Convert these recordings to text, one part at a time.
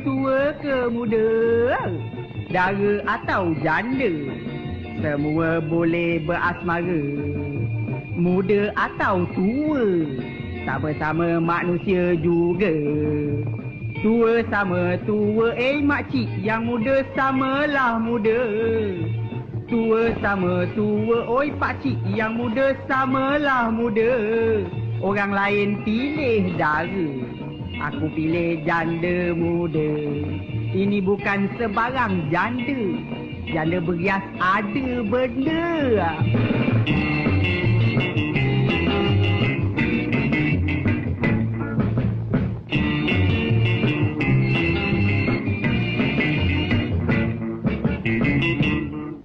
tua ke muda, dara atau janda, semua boleh berasmara. Muda atau tua, sama-sama manusia juga. Tua sama tua, makcik, yang muda samalah muda. Tua sama tua, oi pakcik, yang muda samalah muda. Orang lain pilih dara, aku pilih janda muda. Ini bukan sebarang janda, janda berias ada benda.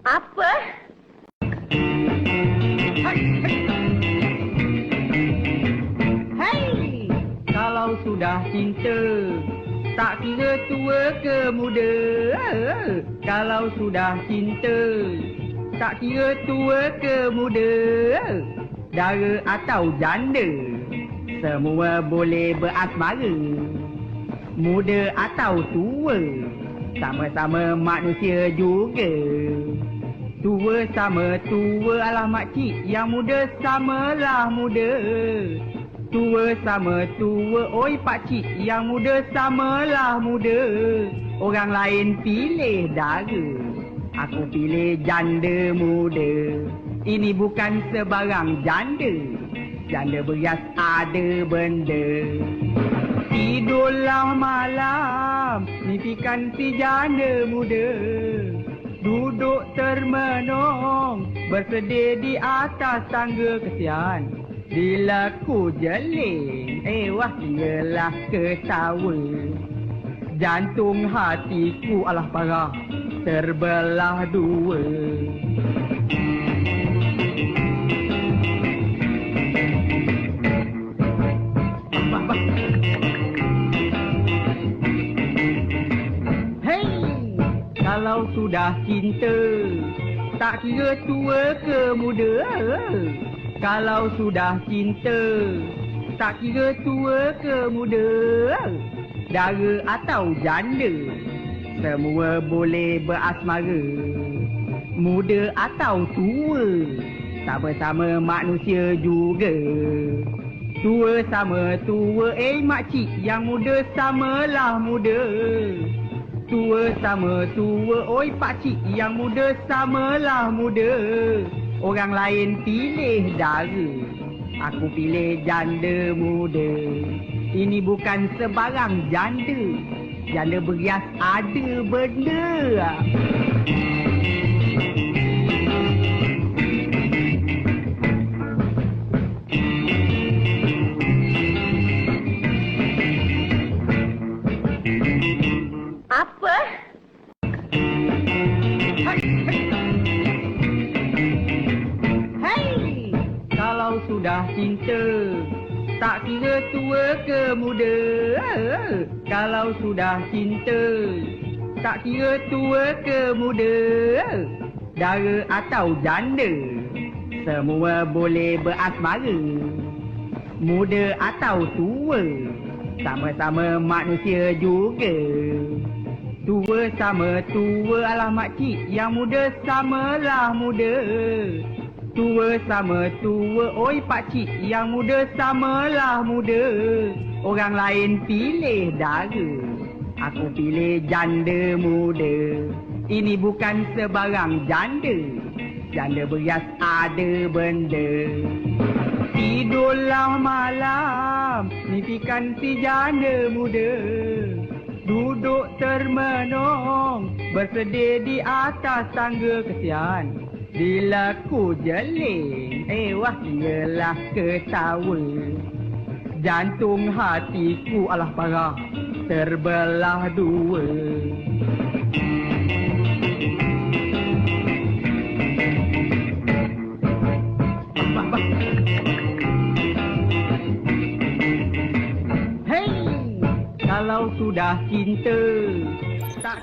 Apa? Hai, kalau sudah cinta, tak kira tua ke muda. Kalau sudah cinta, tak kira tua ke muda, dara atau janda, semua boleh berasmara. Muda atau tua, sama-sama manusia juga. Tua sama tua, alah makcik, yang muda samalah muda. Tua sama tua, oi pakcik, yang muda samalah muda. Orang lain pilih dara, aku pilih janda muda. Ini bukan sebarang janda, janda berias ada benda. Tidurlah malam, mimpikan si janda muda. Duduk termenung, bersedih di atas tangga kesian. Bila ku jeling, wah ialah ketawa. Jantung hatiku alah parah, terbelah dua. Kalau sudah cinta, tak kira tua ke muda. Kalau sudah cinta, tak kira tua ke muda, dara atau janda, semua boleh berasmara. Muda atau tua, sama-sama manusia juga. Tua sama tua, makcik, yang muda samalah muda. Tua sama tua, oi pakcik, yang muda samalah muda. Orang lain pilih dara, aku pilih janda muda. Ini bukan sebarang janda, janda berias ada benda. Apa? Hai, kalau sudah cinta, tak kira tua ke muda. Kalau sudah cinta, tak kira tua ke muda, dara atau janda, semua boleh berasmara. Muda atau tua, sama-sama manusia juga. Tua sama tua, alah makcik, yang muda samalah muda. Tua sama tua, oi pakcik, yang muda samalah muda. Orang lain pilih dara, aku pilih janda muda. Ini bukan sebarang janda, janda berias ada benda. Tidurlah malam, mimpikan si janda muda. Duduk termenung, bersedih di atas tangga kesian. Bila ku jeling, wah ialah ketawa. Jantung hatiku alah parah, terbelah dua. Hei, kalau sudah cinta, tak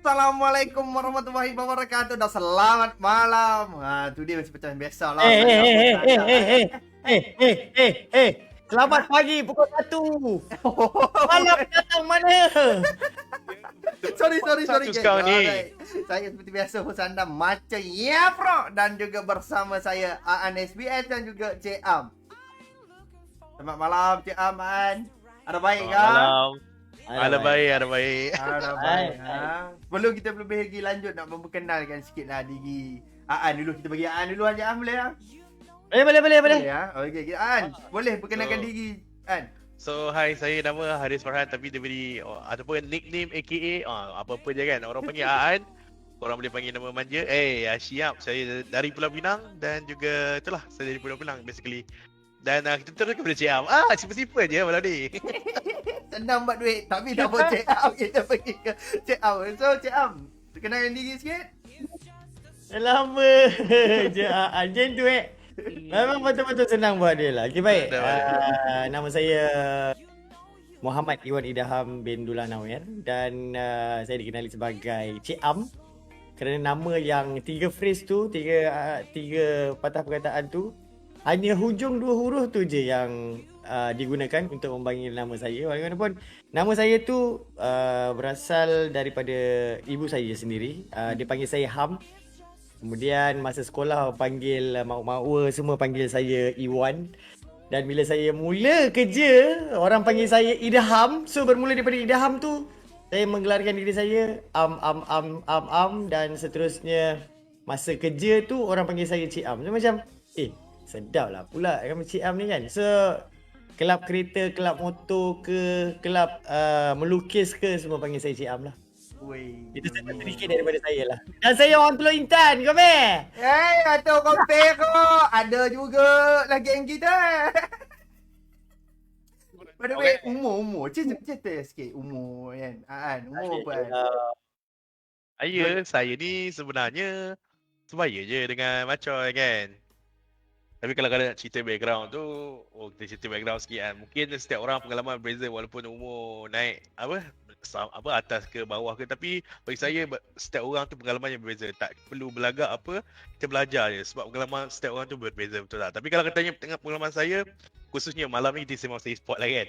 Assalamualaikum warahmatullahi wabarakatuh. Dan selamat malam. Tu dia macam biasa lah. Selamat pagi pukul 1. Malam datang mana? Sorry Satu geng. sekarang ni. Alright. Saya seperti biasa host anda macam ya bro, dan juga bersama saya Aan SBS dan juga Cik Am. Selamat malam Cik Am. Ada baik ke? Ada baik. Ada baik. Baik. Sebelum kita lebih lagi lanjut, nak memperkenalkan sikit lah diri Aan dulu. Kita bagi Aan dulu aja Am, boleh ya? Boleh. Ya. Okey, Aan. Boleh perkenalkan diri Aan. So, hai, saya nama Haris Farhan tapi dia beri ataupun nickname aka apa-apa je kan. Orang panggil Aan. Korang boleh panggil nama manja. Siap. Saya dari Pulau Pinang dan juga itulah saya dari Pulau Pinang basically. Dan kita terus kepada Cik Am. Simple-simple je malam ni. Senang buat duit. Tapi dah buat Cik Am, kita pergi ke Cik Am. So, Cik Am, perkenalkan diri sikit. Lama je macam tu Memang betul-betul senang buat dia lah. Okay, baik. Nama saya Muhammad Iwan Idham bin Dullah Nawir dan saya dikenali sebagai Cik Am kerana nama yang 3 phrase tu, tiga patah perkataan tu hanya hujung 2 huruf tu je yang digunakan untuk memanggil nama saya. Walaupun nama saya tu berasal daripada ibu saya sendiri. Dia panggil saya Ham. Kemudian masa sekolah panggil mak-mak semua panggil saya Iwan. Dan bila saya mula kerja, orang panggil saya Idham. So bermula daripada Idham tu, saya menggelarkan diri saya Am dan seterusnya. Masa kerja tu orang panggil saya Cik Am. So macam sedap lah pula kan Cik Am ni kan. So kelab kereta, kelab motor ke, kelab melukis ke, semua panggil saya Cik Am lah. Itu sedikit daripada saya lah. Dan saya orang Pulau Intan, kau meh? Atau compare kau. Ada juga lah geng kita. By the way, umur. Cerita sikit umur kan. Aan, umur apa kan? Saya ni sebenarnya sebaya je dengan Macoy kan. Tapi kalau nak cerita background tu, kita cerita background sikit kan. Mungkin setiap orang pengalaman berbeza walaupun umur naik atas ke bawah ke, tapi bagi saya setiap orang tu pengalamannya berbeza. Tak perlu belagak apa, kita belajar je sebab pengalaman setiap orang tu berbeza, betul tak? Tapi kalau katanya tengah pengalaman saya, khususnya malam ni kita sembang saya sport lah kan.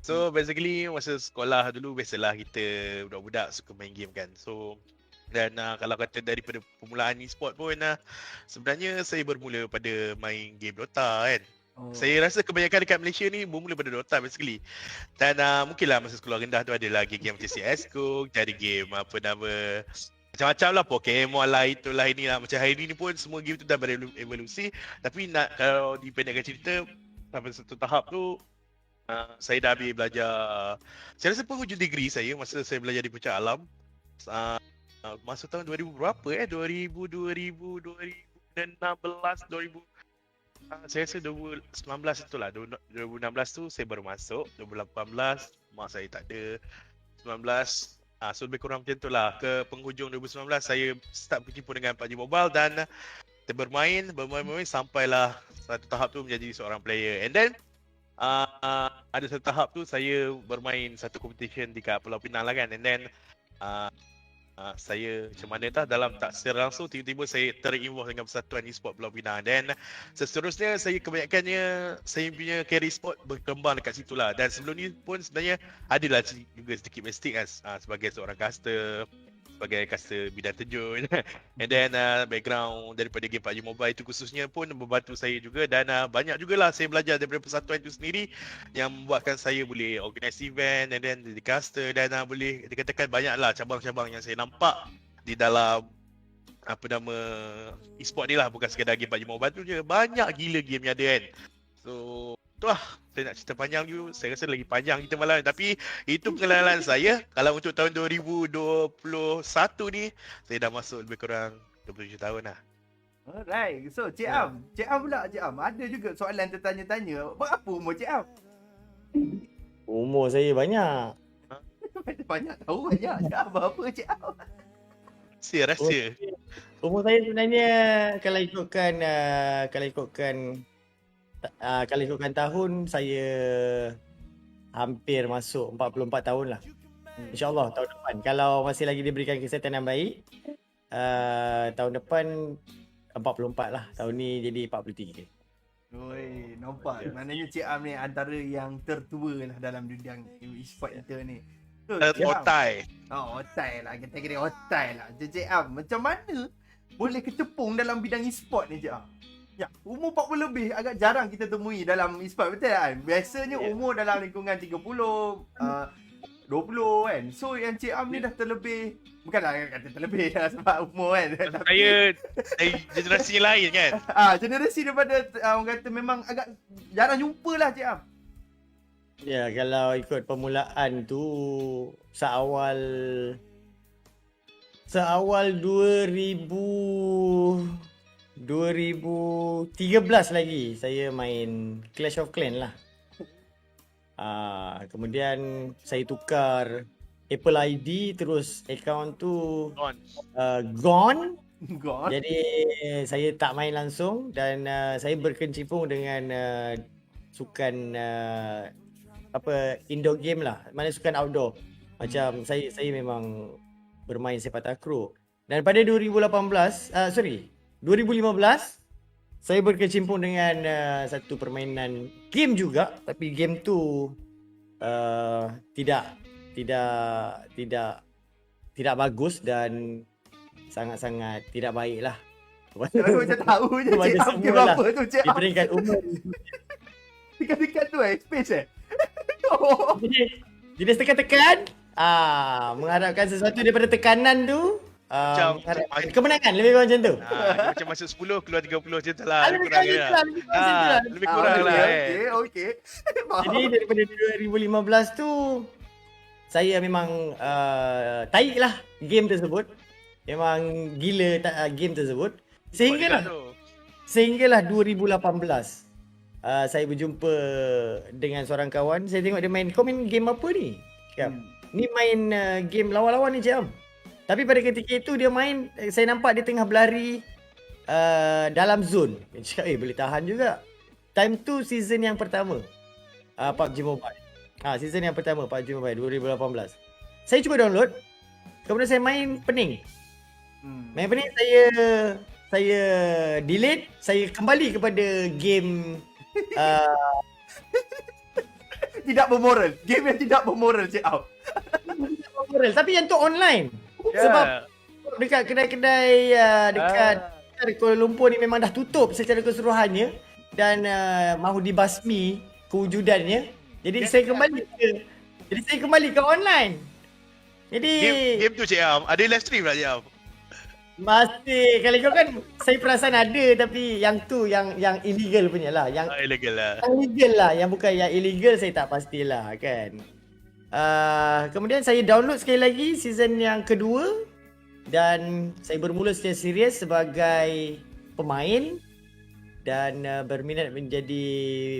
So basically masa sekolah dulu biasalah kita budak-budak suka main game kan. So dan kalau kata daripada permulaan e-sport pun sebenarnya saya bermula pada main game Dota kan. Saya rasa kebanyakan dekat Malaysia ni bermula pada Dota basically. Dan mungkinlah masa sekolah rendah tu ada lagi game macam CSGO, cari game macam-macam lah, Pokemon lah, itulah inilah. Macam hari ni pun semua game tu dah berevolusi. Tapi kalau dipendekkan cerita sampai satu tahap tu saya dah habis belajar. Saya rasa penghujung degree saya masa saya belajar di Puncak Alam. Masa tahun 2000 berapa 2016 saya rasa 2019 itulah. 2016 tu saya baru masuk. 2018 mak saya tak ada. 19 so lebih kurang macam itulah. Ke penghujung 2019 saya start berkecimpung dengan PUBG Mobile dan kita bermain sampailah satu tahap tu menjadi seorang player. And then ada satu tahap tu saya bermain satu competition di Pulau Pinang lah kan. And then saya macam mana dalam tak secara langsung tiba-tiba saya terinvolve dengan Persatuan E-Sport Pulau Pinang. Dan seterusnya saya kebanyakannya saya punya career sport berkembang dekat situ lah. Dan sebelum ni pun sebenarnya adalah juga sedikit basic kan, sebagai seorang caster, sebagai caster bidang terjun. And then background daripada game PUBG Mobile itu khususnya pun membantu saya juga. Dan banyak jugalah saya belajar daripada persatuan itu sendiri yang membuatkan saya boleh organize event and then jadi caster. Dan boleh dikatakan banyaklah cabang-cabang yang saya nampak di dalam e-sport ni lah. Bukan sekadar game PUBG Mobile tu je, banyak gila game yang ada kan. So tu lah, saya nak cerita panjang dulu. Saya rasa lagi panjang kita malam. Tapi itu pengalaman saya. Kalau untuk tahun 2021 ni, saya dah masuk lebih kurang 27 tahun lah. Alright, so Cik Am pula Cik Am, ada juga soalan tertanya-tanya. Berapa umur Cik Am? Umur saya banyak. Banyak tahu banyak. Cik Am berapa Cik Am? Rahsia. Umur saya sebenarnya kalau ikutkan tahun, saya hampir masuk 44 tahun lah. InsyaAllah tahun depan depan. Kalau masih lagi diberikan kesihatan yang baik, tahun depan 44 lah. Tahun ni jadi 43. Oi, nampak. Maknanya Cik Am ni antara yang tertua lah dalam dunia e-sport kita ni. So, Cik Am. Otai. Oh, otai lah. Kategori otai lah. Cik Am, macam mana boleh kecepung dalam bidang e-sport ni, Cik Am? Ya, umur 40 lebih agak jarang kita temui dalam e-sport, betul tak kan? Biasanya umur dalam lingkungan 30, 20 kan. So yang Cik Am ni dah terlebih, bukanlah kata terlebih lah sebab umur kan. Saya dari generasi yang lain kan. Generasi daripada orang kata memang agak jarang jumpa lah Cik Am. Ya, kalau ikut permulaan tu seawal 2013 lagi saya main Clash of Clans lah. Kemudian saya tukar Apple ID, terus account tu gone. God. Jadi saya tak main langsung dan saya berkecimpung dengan sukan indoor game lah. Mana sukan outdoor. Macam saya memang bermain sepak takraw. Dan pada 2015 saya berkecimpung dengan satu permainan game juga, tapi game tu tidak bagus dan sangat-sangat tidak baik lah. Aku macam tahu je Cik Am game apa tu Cik Di Am. peringkat umur. Dekat-dekat tu space Jadi tekan-tekan, mengharapkan sesuatu daripada tekanan tu, Macam kemenangan lebih kurang macam tu. macam masuk 10 keluar 30 macam tu lah. Lebih kurang Lebih kurang lah. Okey. Jadi daripada 2015 tu saya memang taik lah game tersebut. Memang gila game tersebut. Sehinggalah 2018 saya berjumpa dengan seorang kawan. Saya tengok dia main, kau main game apa ni? Ni main game lawan-lawan ni Cik Am. Tapi pada ketika itu dia main, saya nampak dia tengah berlari dalam zone. Dia cakap, boleh tahan juga. Time tu season yang pertama PUBG Mobile. Season yang pertama PUBG Mobile 2018. Saya cuba download. Kemudian saya main pening. Main pening, saya delete, saya kembali kepada game tidak bermoral. Game yang tidak bermoral Cik Am. tapi yang tu online. Sebab dekat kedai-kedai dekat Kuala Lumpur ni memang dah tutup secara keseluruhannya dan mahu dibasmi kewujudannya. Jadi saya kembali ke online. Jadi game tu Cik Am, ada live stream tak Cik Am? Masih. Kalau kau kan saya perasan ada, tapi yang tu yang illegal punya lah. Yang illegal lah. Yang legal lah, yang bukan yang illegal saya tak pastilah kan. Kemudian saya download sekali lagi season yang kedua dan saya bermula secara serius sebagai pemain dan berminat menjadi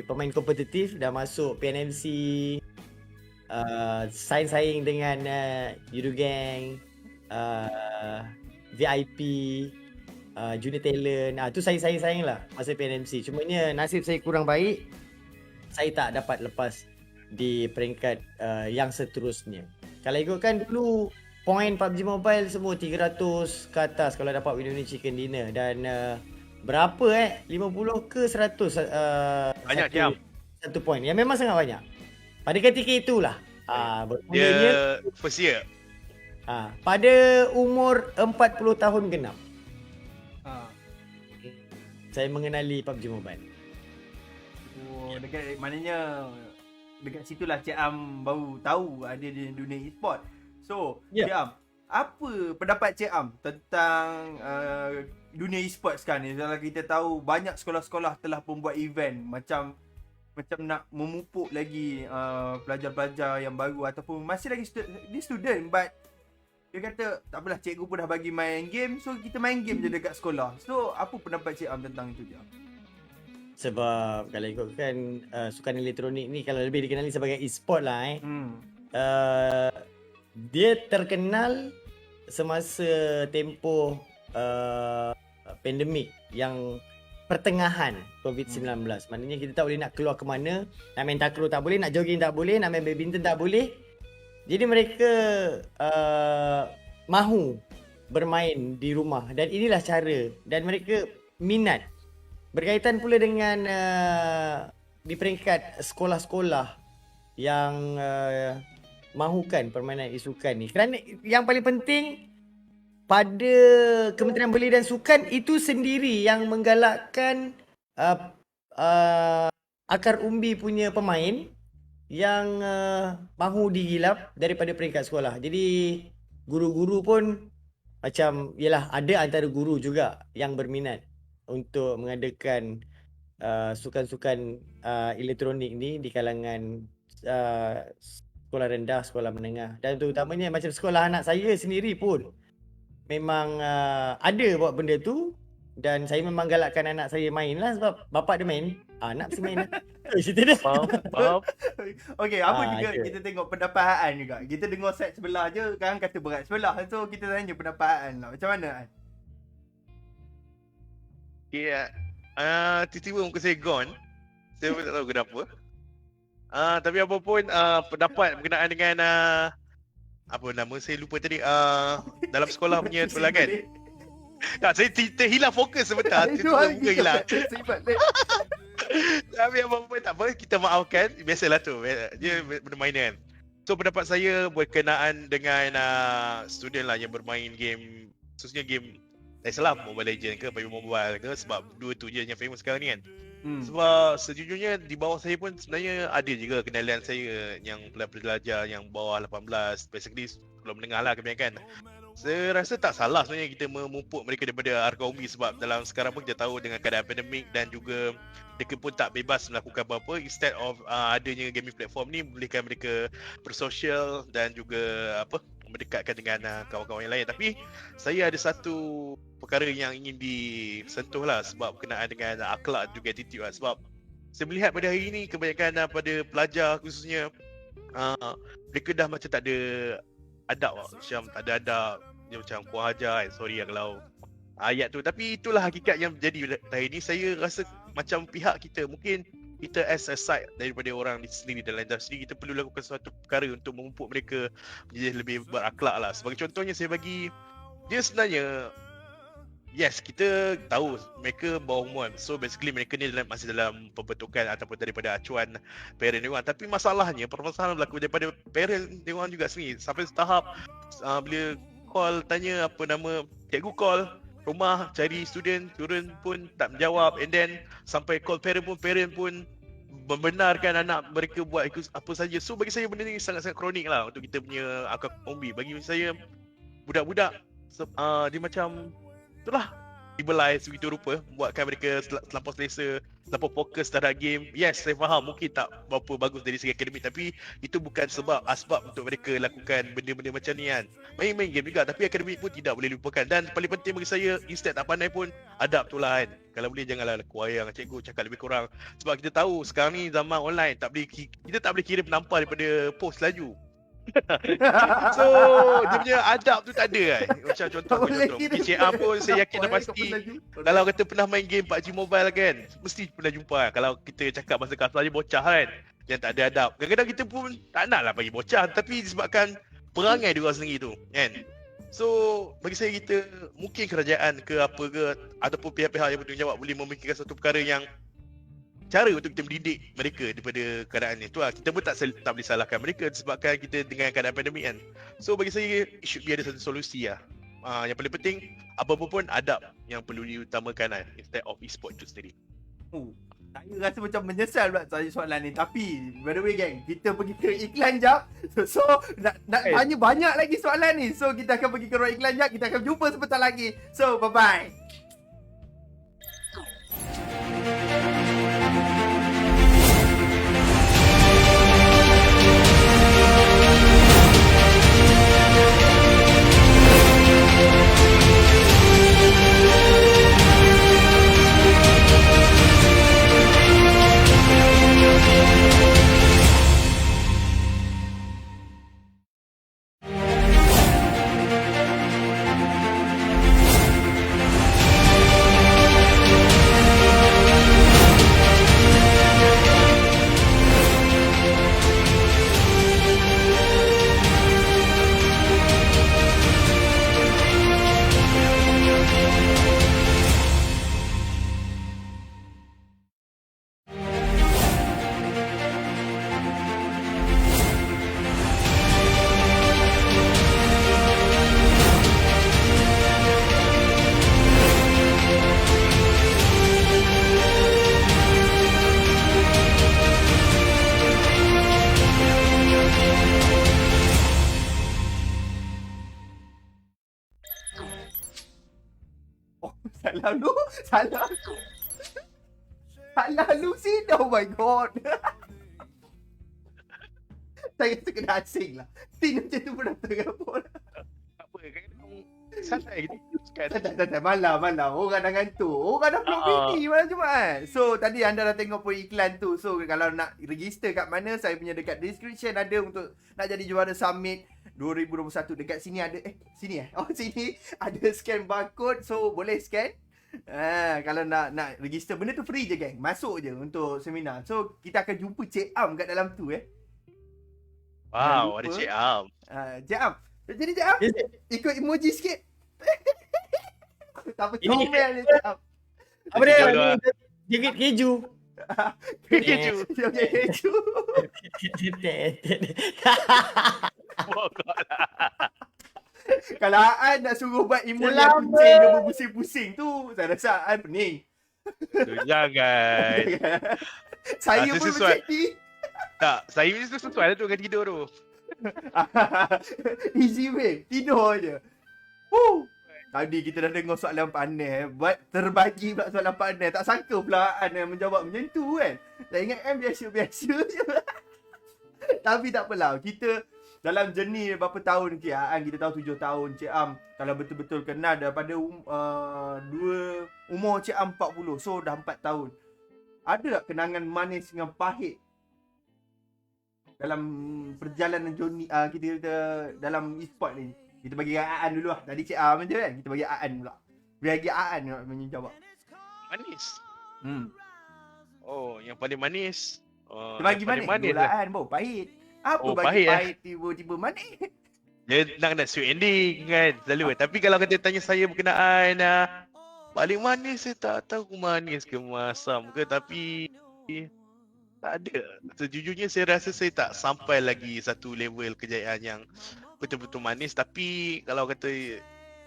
pemain kompetitif dan masuk PNMC, saing-saing dengan Yudu Gang, VIP, Junior Talent. Tu saya saing lah masa PNMC. Cumanya nasib saya kurang baik. Saya tak dapat lepas di peringkat yang seterusnya. Kalau ikutkan dulu poin PUBG Mobile semua 300 ke atas kalau dapat Winnie Chicken Dinner dan berapa 50 ke 100 banyak jam. Satu poin. Yang memang sangat banyak. Pada ketika itulah dia first year. Pada umur 40 tahun genap. Saya mengenali PUBG Mobile. Dekat maknanya dekat situlah Cik Am baru tahu ada di dunia e-sport. So, Cik Am, apa pendapat Cik Am tentang dunia e-sport sekarang ni? Kalau kita tahu banyak sekolah-sekolah telah membuat event macam nak memupuk lagi pelajar-pelajar yang baru ataupun masih lagi student but dia kata tak apalah, cikgu pun dah bagi main game, so kita main game je dekat sekolah. So apa pendapat Cik Am tentang itu Cik Am? Sebab kalau ikutkan sukan elektronik ni kalau lebih dikenali sebagai e-sport lah dia terkenal semasa tempoh pandemik yang pertengahan COVID-19. Maknanya kita tak boleh nak keluar ke mana, nak main takraw tak boleh, nak jogging tak boleh, nak main badminton tak boleh. Jadi mereka mahu bermain di rumah dan inilah cara dan mereka minat. Berkaitan pula dengan di peringkat sekolah-sekolah yang mahukan permainan e-sukan ni. Kerana yang paling penting pada Kementerian Belia dan Sukan itu sendiri yang menggalakkan akar umbi punya pemain yang mahu digilap daripada peringkat sekolah. Jadi guru-guru pun macam yalah ada antara guru juga yang berminat untuk mengadakan sukan-sukan elektronik ni di kalangan sekolah rendah, sekolah menengah dan terutamanya macam sekolah anak saya sendiri pun memang ada buat benda tu dan saya memang galakkan anak saya main lah sebab bapak dia main, anak mesti main lah. Cerita dia. Faham? Okay, apa Ah, juga ada. kita tengok pendapat Aan juga. Kita dengar set sebelah je, kan kata berat sebelah. So, kita tanya pendapat Aan lah. Macam mana Aan? Ya. Tiba-tiba muka saya gone. Saya pun tak tahu kenapa. Tapi apa pun pendapat berkenaan dengan apa nama saya lupa tadi dalam sekolah punya tu lah kan. Tak, saya terhilang fokus sebentar. Tiba-tiba muka hilang. Tapi apa-apa tak apa, kita maafkan. Biasalah tu, dia benda mainan. So pendapat saya berkenaan dengan student lah yang bermain game, khususnya game Islam, Mobile Legends ke PUBG Mobile ke, sebab dua tu je yang famous sekarang ni kan. Sebab sejujurnya di bawah saya pun sebenarnya ada juga kenalan saya yang pelajar yang bawah 18, basically sekolah menengah lah kebanyakan. Saya rasa tak salah sebenarnya kita memupuk mereka daripada harga umbi sebab dalam sekarang pun kita tahu dengan keadaan pandemik dan juga mereka pun tak bebas melakukan apa-apa. Instead of adanya gaming platform ni bolehkan mereka bersosial dan juga mendekatkan dengan kawan-kawan yang lain. Tapi saya ada satu perkara yang ingin disentuh lah sebab berkenaan dengan akhlak juga attitude lah. Sebab saya melihat pada hari ini kebanyakan pada pelajar khususnya mereka dah macam tak ada adab lah. Macam tak ada adab, dia macam kurang ajar kan. Sorry lah kalau ayat tu. Tapi itulah hakikat yang berjadi hari ni. Saya rasa macam pihak kita, mungkin kita as a side daripada orang di sendiri dalam industri, kita perlu lakukan suatu perkara untuk memupuk mereka menjadi lebih berakhlak lah. Sebagai contohnya saya bagi, dia sebenarnya yes, kita tahu mereka bawah umur. So basically mereka ni masih dalam pembentukan ataupun daripada acuan parent dia orang. Tapi masalahnya, permasalahan berlaku daripada parent dia orang juga sendiri. Sampai setahap bila call tanya apa nama, cikgu call rumah cari student, turun pun tak menjawab. And then sampai call parent pun membenarkan anak mereka buat apa saja. So bagi saya benda ni sangat-sangat kronik lah untuk kita punya akar umbi. Bagi saya budak-budak dia macam itulah dibelai segitu rupa, buatkan mereka terlampau selesa, terlampau fokus terhadap game. Yes, saya faham mungkin tak berapa bagus dari segi akademik, tapi itu bukan asbab untuk mereka lakukan benda-benda macam ni kan. Main-main game juga, tapi akademik pun tidak boleh lupakan. Dan paling penting bagi saya, instead tak pandai pun adab tu lah kan. Kalau boleh janganlah kuayang cikgu cakap lebih kurang. Sebab kita tahu sekarang ni zaman online, kita tak boleh kira penampar daripada post laju. So dia punya adab tu tak ada kan. Macam contoh PCA pun saya yakin dah pasti kalau kata pernah main game PUBG Mobile kan, mesti pernah jumpa kan. Kalau kita cakap bahasa kasar je bocah kan, yang tak ada adab. Kadang-kadang kita pun tak nak lah bagi bocah, tapi disebabkan perangai dia orang sendiri tu kan. So bagi saya, kita mungkin kerajaan ke apa ke ataupun pihak-pihak yang bertanggungjawab boleh memikirkan satu perkara yang cara untuk kita mendidik mereka daripada keadaan ni. Tu lah, kita pun tak boleh salahkan mereka disebabkan kita dengan keadaan pandemik kan. So bagi saya, it should be ada satu solusi lah. Yang paling penting, apa-apa pun adab yang perlu diutamakan lah, instead of e-sport itu sendiri. Saya rasa macam menyesal pula tanya soalan ni. Tapi by the way gang, kita pergi ke iklan jap. So nak tanya banyak lagi soalan ni. So kita akan pergi ke ruang iklan jap. Kita akan jumpa sebentar lagi. So bye bye. Salah lu. Salah aku. Salah lu sih. Oh my god. Saya kena asing lah. Tin macam tu pun dah terapun. Apa kan santai gitu kan. Tak. Malam. Orang dah ngantuk. Orang dah vlog ini malam Jumaat. So, tadi anda dah tengok pun iklan tu. So, kalau nak register kat mana, saya punya dekat description ada untuk nak jadi juara Summit 2021. Dekat sini ada, sini Oh, sini ada scan barcode. So, boleh scan. Kalau nak register, benda tu free je geng. Masuk je untuk seminar. So, kita akan jumpa Cik Am kat dalam tu Wow, ada Cik Am. Cik Am. Jadi Cik Am, ikut emoji sikit. Tak apa Ini- comel ni Cik Am. Apa dia? Aduh. Jigit keju. Keju. Dia punya keju. Pokok lah. Kalau Aan nak suruh buat emoji Selamat. yang kucing dia berpusing-pusing tu, saya rasa Aan pening. Jangan. Saya Ah, pun sesuai. macam ni. Tak, saya mesti sesuai lah tu dengan tidur tu. Easy way, tidur je. Woo. Tadi kita dah dengar soalan pandai. Buat terbagi pula soalan pandai. Tak sangka pula Aan yang menjawab macam tu kan. Saya ingat kan biasa-biasa je. Tapi tak apalah. Kita dalam journey berapa tahun Aan, kita tahu 7 tahun Cik Am. Kalau betul-betul kenal daripada umur Cik Am 40. So dah 4 tahun. Ada tak kenangan manis dengan pahit dalam perjalanan journey kita dalam e-sport ni? Kita bagi Aan dulu lah. Tadi Cik Am je kan. Kita bagi Aan pula. Bagi Aan nak menjawab. Manis. Hmm. Oh, yang paling manis. Kita bagi yang paling manis. lah. Aan baru pahit. Apa Oh, bagi pahit lah. pahit tiba-tiba manis? Dia nak sweet ending kan selalu. Tapi kalau kata tanya saya berkenaan paling manis, saya tak tahu manis ke masam ke, tapi tak ada. Sejujurnya saya rasa saya tak sampai lagi satu level kejayaan yang betul-betul manis. Tapi kalau kata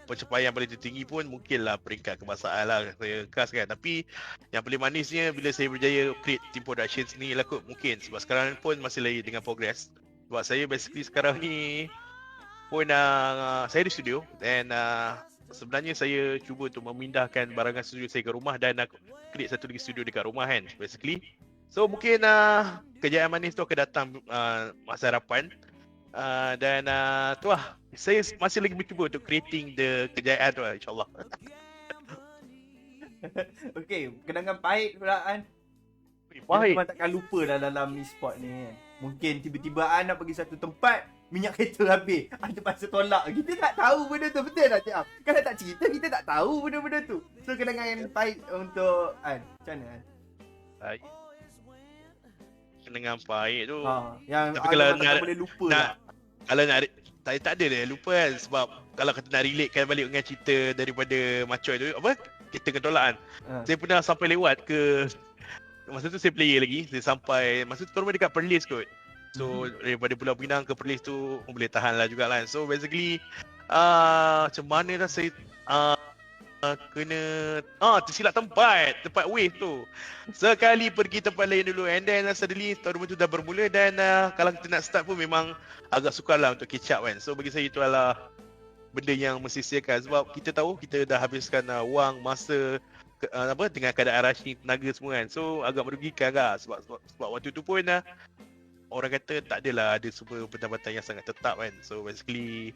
pencapaian paling tertinggi pun mungkinlah peringkat kebangsaan lah saya khas kan. Tapi yang paling manisnya bila saya berjaya create team production ni lah kot, mungkin sebab sekarang pun masih lagi dengan progress. Sebab saya basically sekarang ni pun saya di studio dan sebenarnya saya cuba untuk memindahkan barangan studio saya ke rumah dan aku create satu lagi studio dekat rumah kan basically. So mungkin kejayaan manis tu akan datang masa hadapan. Dan tu lah, saya masih lagi mencuba untuk creating the kejayaan tu lah, insyaAllah. Okey, kenangan pahit pula Aan. Pahit. Kita takkan lupa dalam e-sport ni kan. Mungkin tiba-tiba Aan nak pergi satu tempat, minyak kereta habis. Terpaksa tolak. Kita tak tahu benda tu, betul tak Cik Am? Kalau tak cerita, kita tak tahu benda-benda tu. So kenangan yang pahit untuk Aan. Macam mana Aan? Pahit. Kenangan pahit tu. Yang Tapi Aan kalau takkan nak- boleh lupa nak- tak? Kalau nak tak ada dia lupa kan, sebab kalau kata nak relatekan balik dengan cerita daripada Macoy tu, apa? Kita ketolak kan. Saya pernah sampai lewat ke, masa tu saya player lagi, saya sampai masa tu tournament dekat Perlis kot. So daripada Pulau Pinang ke Perlis tu boleh tahan lah juga kan. So basically macam mana dah saya kena tersilap tempat wave tu. Sekali pergi tempat lain dulu and then suddenly tournament tu dah bermula dan kalau kita nak start pun memang agak sukar lah untuk catch up kan. So bagi saya itu adalah benda yang mesti siakan sebab kita tahu kita dah habiskan wang, masa dengan keadaan rushing tenaga semua kan. So agak merugikan agak sebab waktu tu pun orang kata tak adalah ada semua pendapatan yang sangat tetap kan. So basically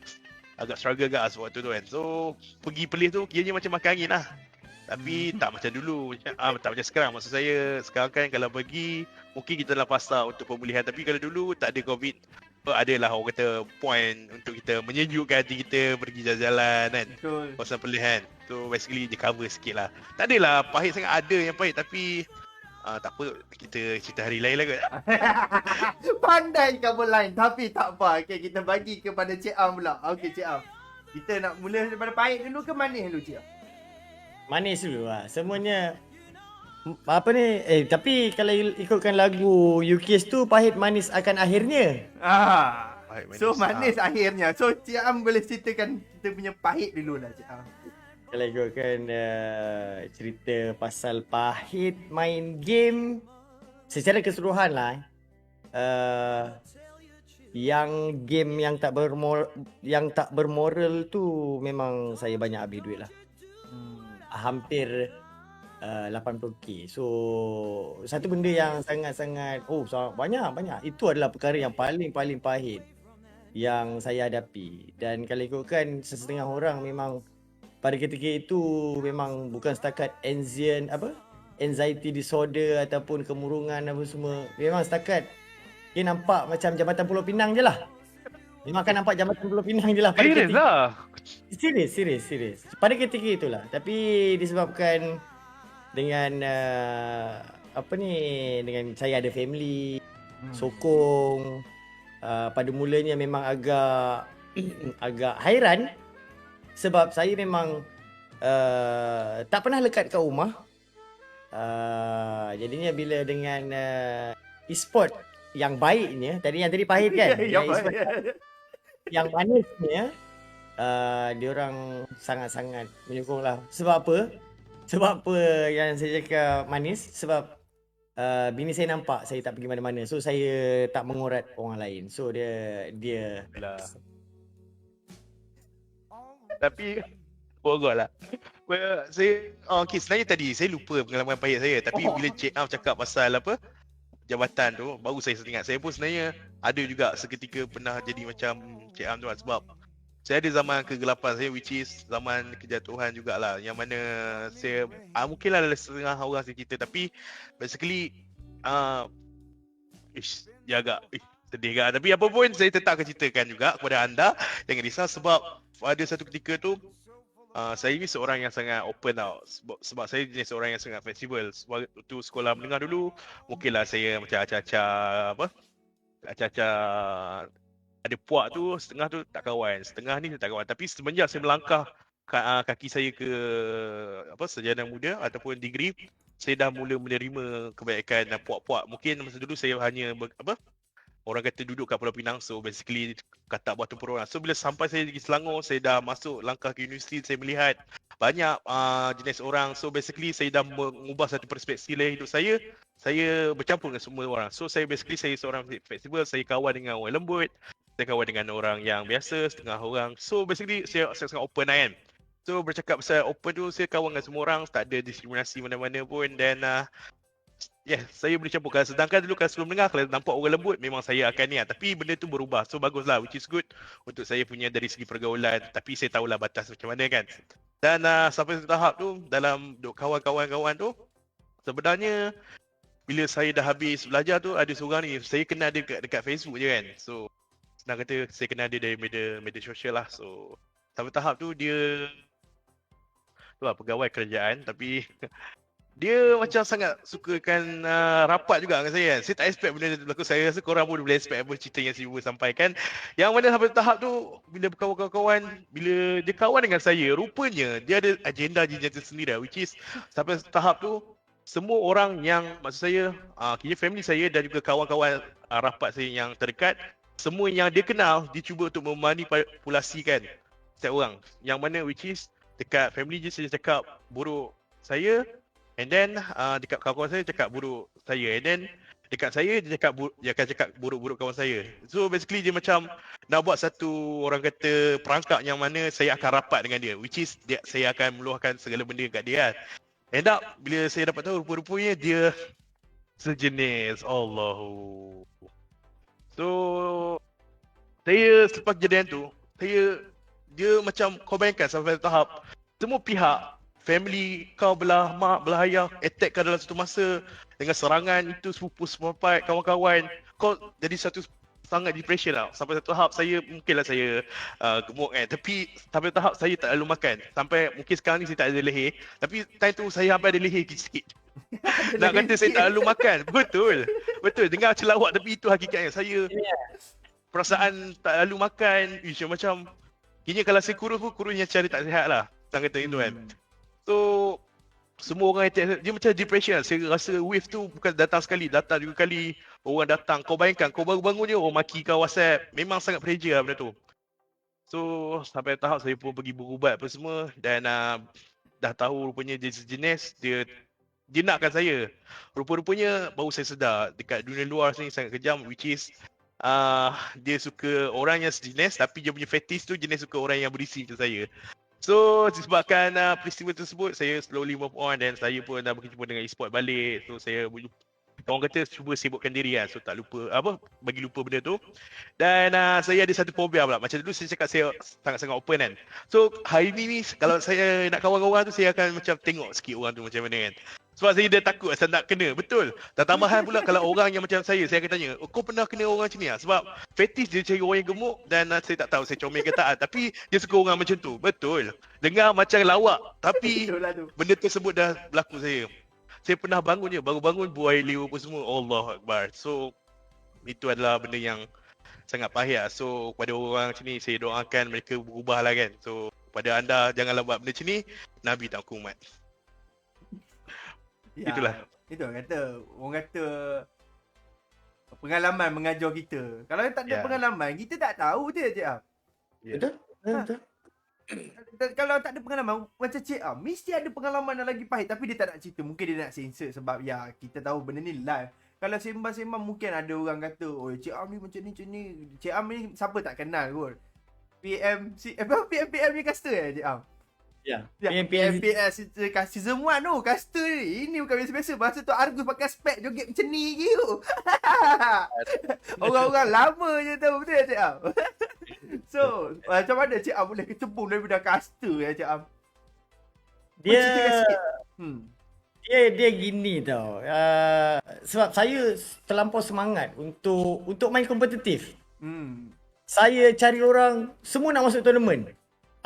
agak struggle agak sebab waktu tu kan. So pergi Perlis tu kiranya macam makan angin lah. Tapi tak macam dulu, tak macam sekarang. Maksud saya sekarang kan kalau pergi mungkin kita dalam fasa untuk pemulihan. Tapi kalau dulu tak ada COVID, adalah orang kata point untuk kita menyejukkan hati kita pergi jalan-jalan kan. Betul. Kawasan Perlis. So basically dia cover sikit lah. Tak adalah pahit sangat, ada yang pahit tapi tak apa, kita cerita hari lain lah kot. Pandai cover line tapi tak apa. Okay, kita bagi kepada Cik Am pula. Okay Cik Am, kita nak mula daripada pahit dulu ke manis dulu Cik Am? Manis dulu lah. Semuanya apa ni? Tapi kalau ikutkan lagu UKS tu pahit manis akan akhirnya. Pahit manis. So manis akhirnya. So Cik Am boleh ceritakan kita punya pahit dulu lah Cik Am. Kalau ikutkan cerita pasal pahit main game secara keseluruhan lah. Yang game yang tak bermoral tu memang saya banyak habis duit lah. hampir 80k. So satu benda yang sangat-sangat banyak. Itu adalah perkara yang paling pahit yang saya hadapi. Dan kalau ikutkan sesetengah orang memang pada ketika itu memang bukan setakat anxiety disorder ataupun kemurungan apa semua. Memang setakat dia nampak macam Jambatan Pulau Pinang je lah. Memang akan nampak Jambatan Pulau Pinang je lah pada Serius ketika. lah. Serius. Pada ketika itulah. Tapi disebabkan dengan dengan saya ada family sokong, pada mulanya memang agak hairan sebab saya memang tak pernah lekat kat rumah. Jadinya bila dengan e-sport yang baiknya, tadi pahit kan? Yang manisnya, diorang sangat-sangat menyokong lah. Sebab apa yang saya cakap manis? Sebab bini saya nampak saya tak pergi mana-mana. So saya tak mengorat orang lain. So dia Lah. Tapi pokok lah. Well, sebenarnya tadi saya lupa pengalaman pahit saya. Tapi bila Cik Am cakap pasal jabatan tu, baru saya teringat. Saya pun sebenarnya ada juga seketika pernah jadi macam Cik Am tu lah. Sebab saya ada zaman kegelapan saya, which is zaman kejatuhan jugalah. Yang mana saya, mungkinlah ada setengah orang saya cerita. Tapi basically, dia agak sedih kan. Tapi apa pun saya tetap akan ceritakan juga kepada anda. Jangan risau sebab pada satu ketika tu, saya ni seorang yang sangat open tau. Sebab saya jenis seorang yang sangat fleksibel. Sebab tu sekolah menengah dulu, mungkinlah saya macam acah-acah ada puak tu, setengah tu tak kawan, setengah ni tak kawan. Tapi semenjak saya melangkah kaki saya ke sarjana muda ataupun degree, saya dah mula menerima kebaikan dan puak-puak. Mungkin masa dulu saya hanya orang kata duduk kat Pulau Pinang, so basically katak buat tempur orang. So bila sampai saya di Selangor, saya dah masuk langkah ke universiti, saya melihat banyak jenis orang. So basically saya dah mengubah satu perspektif hidup saya. Saya bercampur dengan semua orang. So saya seorang fleksibel, saya kawan dengan orang lembut, saya kawan dengan orang yang biasa, setengah orang. So basically saya sangat open lah kan. So bercakap pasal open tu, saya kawan dengan semua orang, tak ada diskriminasi mana-mana pun. Dan saya boleh campurkan. Sedangkan dulu kan sebelum dengar, kalau nampak orang lembut, memang saya akan niat. Tapi benda tu berubah. So baguslah, which is good untuk saya punya dari segi pergaulan. Tapi saya tahulah batas macam mana kan. Dan sampai tahap tu, dalam kawan-kawan tu, sebenarnya bila saya dah habis belajar tu, ada seorang ni, saya kenal dia dekat Facebook je kan. So senang kata, saya kenal dia dari media sosial lah. So sampai tahap tu, dia pegawai kerajaan. Tapi dia macam sangat sukakan rapat juga dengan saya kan. Saya tak expect benda tu berlaku. Saya rasa korang pun boleh expect apa cerita yang Sibu sampaikan. Yang mana sampai tahap tu, bila berkawan-kawan, bila dia kawan dengan saya, rupanya dia ada agenda tersendiri, which is sampai tahap tu, semua orang yang, maksud saya, kira family saya dan juga kawan-kawan rapat saya yang terdekat, semua yang dia kenal, dia cuba untuk memanipulasikan setiap orang. Yang mana which is, dekat family je saya cakap buruk saya, and then dekat kawan-kawan saya cakap buruk saya, and then dekat saya dia akan cakap buruk-buruk kawan saya. So basically dia macam nak buat satu, orang kata, perangkap yang mana saya akan rapat dengan dia, which is saya akan meluahkan segala benda kat dia kan. End up bila saya dapat tahu rupa-rupanya dia sejenis. Allahu. So saya selepas kejadian tu, dia macam kau bayangkan sampai tahap semua pihak, family kau belah mak, belah ayah, attack kau dalam satu masa dengan serangan itu, sepupu sepupu kawan-kawan. Kau jadi satu sangat depression lah. Sampai satu tahap saya, mungkinlah saya gemuk kan. Tapi sampai tahap saya tak lalu makan. Sampai mungkin sekarang ni saya tak ada leher. Tapi time tu saya sampai ada leher sikit. Nak kata saya tak lalu makan. Betul. Dengar macam lawak tapi itu hakikatnya. Saya perasaan tak lalu makan. Macam kini kalau saya kurus yang cara tak sihat lah. Tak kata itu kan. So semua orang attack dia macam depression. Saya rasa wave tu bukan datang sekali, datang 2 kali. Orang datang, kau bayangkan kau baru bangun je orang maki kau WhatsApp. Memang sangat pressure lah benda tu. So sampai tahap saya pun pergi berubat apa semua. Dan dah tahu rupanya dia sejenis, dia nakkan saya. Rupa-rupanya baru saya sedar dekat dunia luar sini sangat kejam, which is dia suka orang yang sejenis, tapi dia punya fetish tu jenis suka orang yang berisi macam saya. So disebabkan peristiwa tersebut, saya slowly move on dan saya pun dah berjumpa dengan e-sport balik. So saya orang kata cuba sibukkan diri kan. So tak lupa bagi lupa benda tu. Dan saya ada satu fobia pula. Macam dulu saya cakap saya sangat-sangat open kan. So hari ni kalau saya nak kawan orang tu, saya akan macam tengok sikit orang tu macam mana kan. Sebab saya dah takut asal nak kena. Betul. Dan tambahan pula kalau orang yang macam saya akan tanya, oh, kau pernah kena orang macam ni lah? Sebab fetish dia cari orang yang gemuk dan saya tak tahu saya comel ke tak. Tapi dia suka orang macam tu. Betul. Dengar macam lawak. Tapi Betul lah tu. benda tersebut dah berlaku saya. Saya pernah bangun je. Baru bangun buah air liur apa semua. Allah Akbar. So itu adalah benda yang sangat pahit lah. So kepada orang macam ni saya doakan mereka berubah lah kan. So kepada anda janganlah buat benda macam ni. Nabi tak kumat. Ya, Itulah. Itu orang kata pengalaman mengajar kita. Kalau tak ada Ya. pengalaman, kita tak tahu je Cik Am. Betul? Betul. Kalau tak ada pengalaman macam Cik Am, mesti ada pengalaman yang lagi pahit tapi dia tak nak cerita. Mungkin dia nak censor sebab ya kita tahu benda ni live. Kalau sembang-sembang mungkin ada orang kata, "Oh, Cik Am ni macam ni." Cik Am ni siapa tak kenal kot. PM ni caster Cik Am? Ya. PMPS season 1 tu caster ni. Ini bukan biasa-biasa. Masa tu Argus pakai spek joget macam ni gitu. Orang-orang lama je tahu, betul tak Cik Am? So, macam mana Cik Am boleh kecebur daripada caster ya Cik Am? Ceritakan sikit. Dia gini tau. Sebab saya terlampau semangat untuk main kompetitif. Saya cari orang semua nak masuk tournament.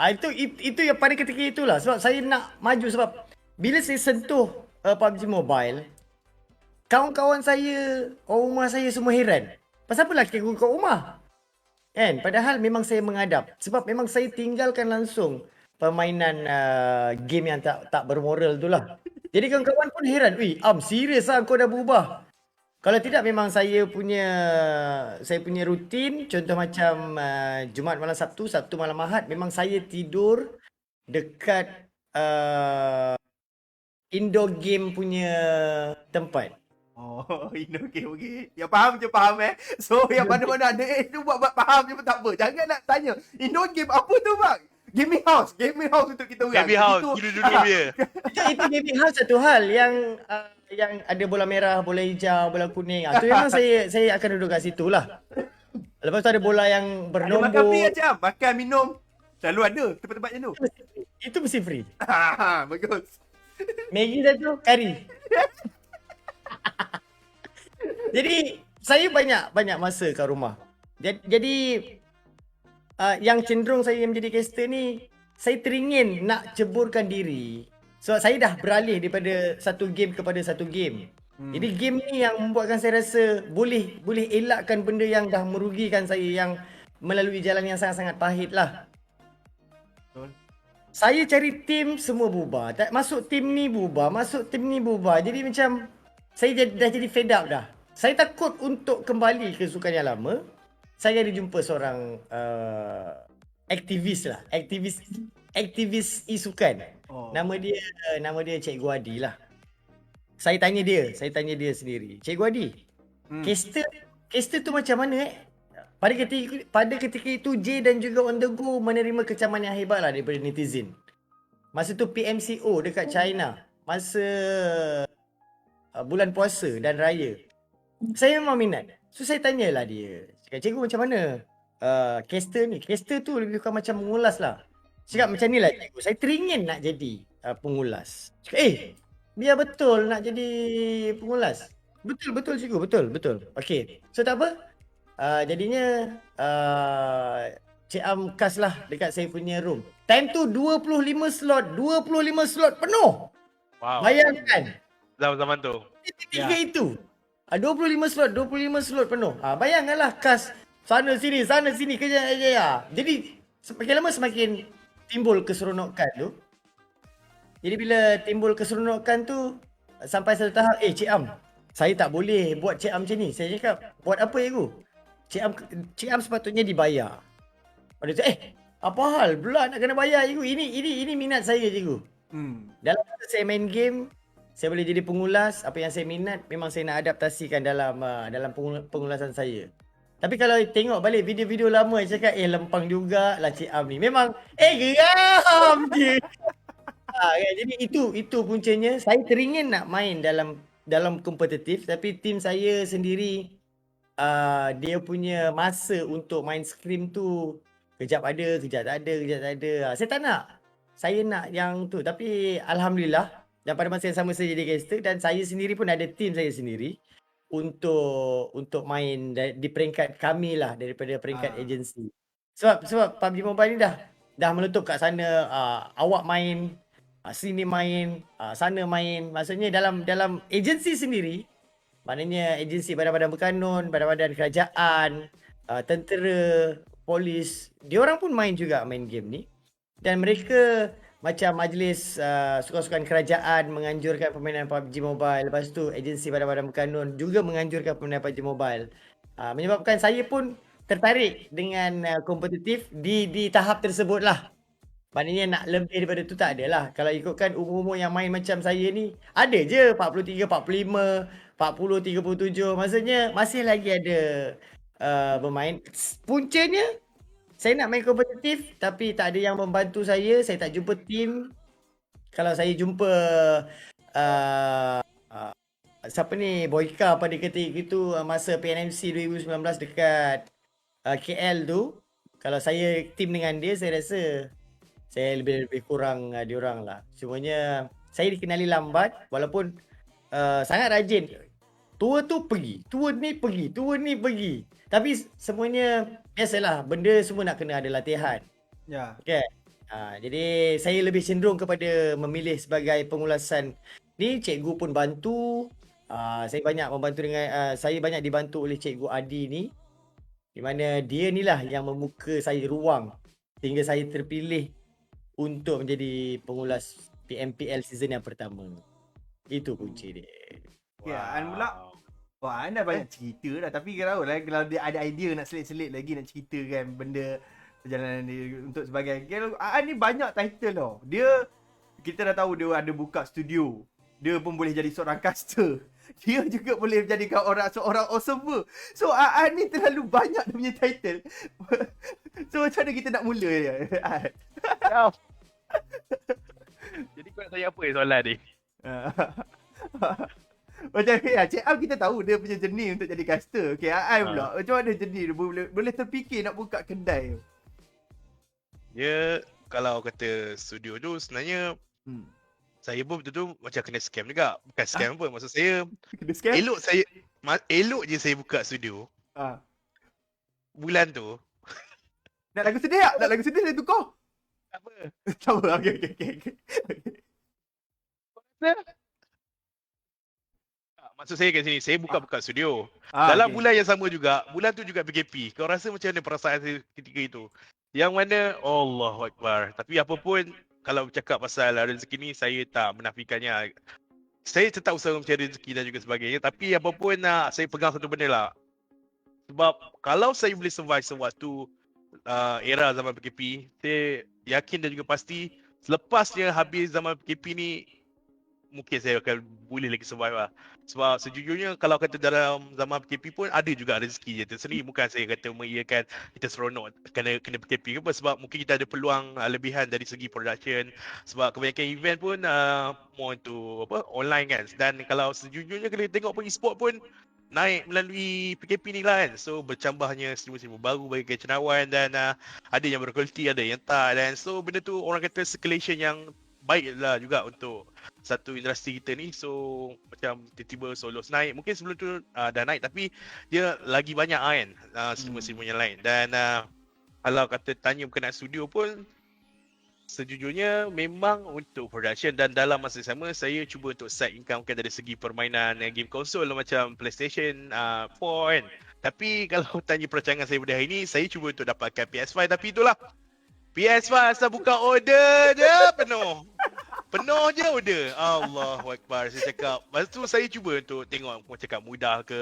Itu yang pada ketika itulah sebab saya nak maju sebab bila saya sentuh PUBG Mobile, kawan-kawan saya, orang rumah saya semua heran. Pasal apa lelaki aku kat rumah? Kan? Padahal memang saya mengadap sebab memang saya tinggalkan langsung permainan game yang tak bermoral tu lah. Jadi kawan-kawan pun heran, "Wih, Am, serius lah kau dah berubah?" Kalau tidak memang saya punya rutin, contoh macam Jumaat malam Sabtu, Sabtu malam Ahad, memang saya tidur dekat indoor game punya tempat. Oh, ini okey. Yang faham je faham So, yang mana-mana ada tu buat faham je pun tak apa. Jangan nak tanya, indoor game apa tu bang? Gaming house untuk kita orang. Gaming house, Itu- dulu-dulu dia. Itu gaming house satu hal yang ada bola merah, bola hijau, bola kuning. Tu memang saya akan duduk kat situ lah. Lepas tu ada bola yang Ada makan free bernombor. macam makan minum. Selalu ada tempat-tempat macam tu. Itu mesti free. Bagus. Maggi satu, kari. Jadi saya banyak masa kat rumah. Jadi yang cenderung saya menjadi caster ni, saya teringin nak ceburkan diri. So saya dah beralih daripada satu game kepada satu game. Jadi game ni yang membuatkan saya rasa boleh elakkan benda yang dah merugikan saya, yang melalui jalan yang sangat-sangat pahit lah. Betul. Saya cari tim semua bubar. Tak masuk tim ni bubar, masuk tim ni bubar. Jadi macam saya dah jadi fed up dah. Saya takut untuk kembali ke sukan yang lama. Saya ada jumpa seorang aktivis lah. Aktivis e-sukan. Oh. Nama dia Cikgu Adi lah. Saya tanya dia sendiri. Cikgu Adi, caster tu macam mana Pada ketika itu J dan juga On The Go menerima kecaman yang hebat lah daripada netizen. Masa tu PMCO dekat China. Masa bulan puasa dan raya. Saya memang minat. So saya tanyalah dia. Cakap, "Cikgu macam mana caster ni?" Caster tu lebih kurang macam mengulas lah. Cakap, "Macam ni lah cikgu. Saya teringin nak jadi pengulas." Cakap, biar betul nak jadi pengulas. Betul cikgu, betul. Okey. So tak apa. Jadinya Cik Am kas lah dekat saya punya room. Time tu 25 slot penuh. Wow. Bayangkan. Zaman-zaman tu. Ketika itu 25 slot penuh. Bayangkanlah kas sana sini kerja. Jadi semakin lama semakin timbul keseronokan tu. Jadi bila timbul keseronokan tu sampai satu tahap, Cik Am, saya tak boleh buat Cik Am macam ni. Saya cakap, "Buat apa cikgu?" Cik Am sepatutnya dibayar. Dia cakap, "Apa hal pula nak kena bayar cikgu? Ini minat saya cikgu." Dalam masa saya main game, saya boleh jadi pengulas. Apa yang saya minat memang saya nak adaptasikan dalam pengulasan saya. Tapi kalau tengok balik video-video lama, cakap lempang juga lah Cik Am ni. Memang geram je. Kan? Jadi itu puncanya. Saya teringin nak main dalam kompetitif, tapi tim saya sendiri dia punya masa untuk main scrim tu kejap ada, kejap tak ada, kejap tak ada. Saya tak nak. Saya nak yang tu. Tapi alhamdulillah, dan pada masa yang sama saya jadi caster dan saya sendiri pun ada tim saya sendiri untuk main di peringkat kami lah daripada peringkat agensi. Sebab PUBG Mobile ni dah meletup kat sana, awak main, sini main, sana main. Maksudnya dalam agensi sendiri, maknanya agensi badan-badan berkanun, badan-badan kerajaan, tentera, polis, diorang pun main juga main game ni. Dan mereka macam majlis sukan-sukan kerajaan menganjurkan permainan PUBG Mobile. Lepas tu agensi badan-badan berkanun juga menganjurkan permainan PUBG Mobile. Menyebabkan saya pun tertarik dengan kompetitif di tahap tersebut lah. Maknanya nak lebih daripada tu tak adalah. Kalau ikutkan umur-umur yang main macam saya ni, ada je 43, 45, 40, 37. Maksudnya masih lagi ada bermain. Puncanya saya nak main kompetitif tapi tak ada yang membantu saya tak jumpa tim. Kalau saya jumpa siapa ni, Boyka pada ketika itu masa PNMC 2019 dekat KL tu, kalau saya tim dengan dia, saya rasa saya lebih kurang diorang lah. Cumanya saya dikenali lambat walaupun sangat rajin. Tua tu pergi, tua ni pergi. Tapi semuanya biasalah, benda semua nak kena ada latihan. Ya. Okay. Jadi saya lebih cenderung kepada memilih sebagai pengulasan ni. Cikgu pun bantu. Saya banyak membantu dengan saya banyak dibantu oleh Cikgu Adi ni, di mana dia ni lah yang membuka saya ruang sehingga saya terpilih untuk menjadi pengulas PMPL season yang pertama. Itu kunci dia. Okay, An pula. Wah, anda banyak cerita dah. Tapi kalau dia ada idea nak selit-selit lagi nak cerita kan benda perjalanan dia untuk sebagai. An ni banyak title tau. Kita dah tahu dia ada buka studio. Dia pun boleh jadi seorang caster. Dia juga boleh menjadikan seorang observer. So An ni terlalu banyak dia punya title. So macam mana kita nak mula dia? Jadi kau nak tanya apa soalan ni? Macam Cik Am kita tahu dia punya jenis untuk jadi caster. Okay, Ai pula. Macam mana jenis dia boleh terfikir nak buka kedai tu? Ya, kalau kata studio tu sebenarnya saya pun betul-betul macam kena scam juga. Bukan scam pun, maksud saya Kena scam? elok je saya buka studio. Bulan tu. Nak lagu sedih tak? Nak lagu sedih saya tukar. Tak apa. Tak apa. Okay. Maksud saya kat sini, saya buka studio. Dalam bulan yang sama juga, bulan tu juga PKP. Kau rasa macam mana perasaan saya ketika itu? Yang mana, Allahu Akbar. Tapi apa pun, kalau bercakap pasal rezeki ni, saya tak menafikannya. Saya tetap usaha mencari rezeki dan juga sebagainya. Tapi apa pun, saya pegang satu benda lah. Sebab kalau saya boleh survive sewaktu era zaman PKP, saya yakin dan juga pasti selepasnya habis zaman PKP ni, mungkin saya akan boleh lagi survive lah. Sebab sejujurnya kalau kata dalam zaman PKP pun ada juga rezeki je tersendiri. Bukan saya kata mengiyakan kita seronok kena PKP ke apa. Sebab mungkin kita ada peluang lebihan dari segi production. Sebab kebanyakan event pun more into online kan. Dan kalau sejujurnya kalau kita tengok pun e-sport pun naik melalui PKP ni lah kan. So bercambahnya streamer-streamer baru bagi cendawan dan ada yang berkualiti, ada yang tak. Dan so benda tu orang kata circulation yang baik lah juga untuk satu industri kita ni. So macam tiba-tiba Solos naik. Mungkin sebelum tu dah naik tapi dia lagi banyak kan streamer-streamer yang lain. Dan kalau kata tanya berkenaan studio pun sejujurnya memang untuk production dan dalam masa sama saya cuba untuk side income kan dari segi permainan game konsol macam PlayStation 4 kan. Tapi kalau tanya perancangan saya pada hari ni, saya cuba untuk dapatkan PS5 tapi itulah PS5 asal buka order je penuh. Penuh je order. Allahu Akbar. Saya cakap. Lepas tu saya cuba untuk tengok macam cakap mudah ke.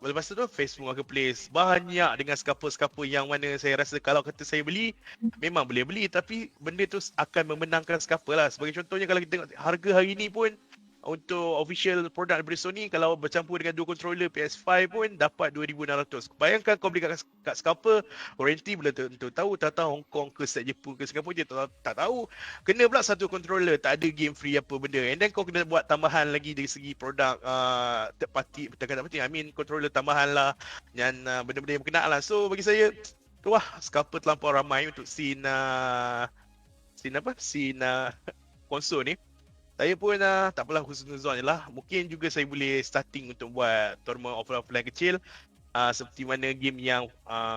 Lepas tu Facebook Marketplace. Banyak dengan scalper-scalper yang mana saya rasa kalau kata saya beli, memang boleh beli. Tapi benda tu akan memenangkan scalper lah. Sebagai contohnya kalau kita tengok harga hari ni pun untuk official produk daripada Sony, kalau bercampur dengan dua controller PS5 pun dapat 2,600. Bayangkan kau beli kat scalper, warranty belum tentu tahu, tak tahu Hong Kong ke set Jepun ke Singapura je tak tahu. Kena pula satu controller, tak ada game free apa benda. And then kau kena buat tambahan lagi dari segi produk third party, I mean controller tambahan lah, dan benda-benda yang berkenaan lah. So bagi saya, wah, scalper terlampau ramai untuk scene konsol ni. Saya pun tak apalah, husnuzon je lah. Mungkin juga saya boleh starting untuk buat tournament offline kecil. Seperti mana game yang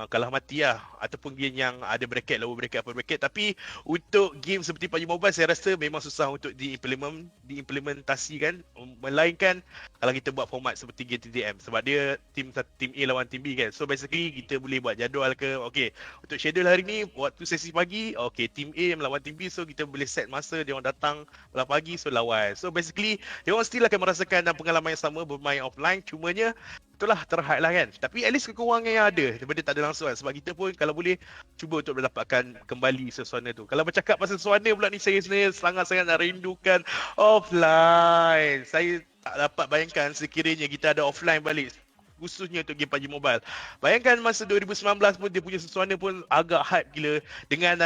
kalah mati lah, ataupun game yang ada bracket, lower bracket, upper bracket. Tapi untuk game seperti PUBG Mobile, saya rasa memang susah untuk diimplementasikan, melainkan kalau kita buat format seperti game TDM, sebab dia team A lawan team B kan. So basically kita boleh buat jadual ke, okay, untuk schedule hari ni waktu sesi pagi, okay, team A melawan team B, so kita boleh set masa dia orang datang malam pagi, so lawan. So basically dia orang still akan merasakan pengalaman yang sama bermain offline, cumanya itulah terhad lah kan. Tapi at least kekurangan yang ada daripada tak ada langsung kan. Sebab kita pun kalau boleh cuba untuk mendapatkan kembali suasana tu. Kalau bercakap pasal suasana pula ni, saya sebenarnya sangat-sangat nak rindukan offline. Saya tak dapat bayangkan sekiranya kita ada offline balik, khususnya untuk game PUBG Mobile. Bayangkan masa 2019 pun dia punya suasana pun agak hype gila. Dengan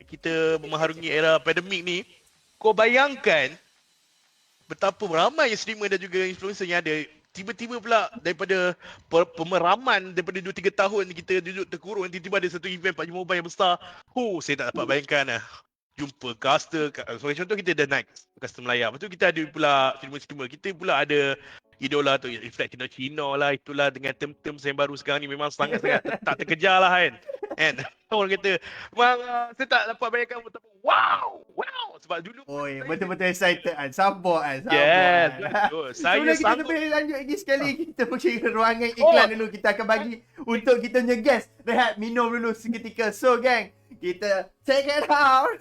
kita mengharungi era pandemik ni, kau bayangkan betapa ramai streamer dan juga influencer yang ada. Tiba-tiba pula daripada pemeraman daripada 2-3 tahun kita duduk terkurung, tiba-tiba ada satu event PUBG Mobile yang besar. Saya tak dapat bayangkan lah. Jumpa caster, sebagai contoh kita ada naik caster Melaya. Lepas tu kita ada pula streamer-streamer. Kita pula ada idola tu, Reflect Cino lah, itulah dengan term-term yang baru sekarang ni memang sangat-sangat tak terkejar lah kan. Orang kata, memang saya tak dapat bayangkan betapa wow, sebab dulu betul-betul excited kan. Sabar kan. Yes, betul. Saya Sebelum kita lebih lanjut lagi sekali, kita pergi ke ruangan iklan dulu. Kita akan bagi untuk kita punya guest rehat minum dulu seketika. So gang, kita check it out.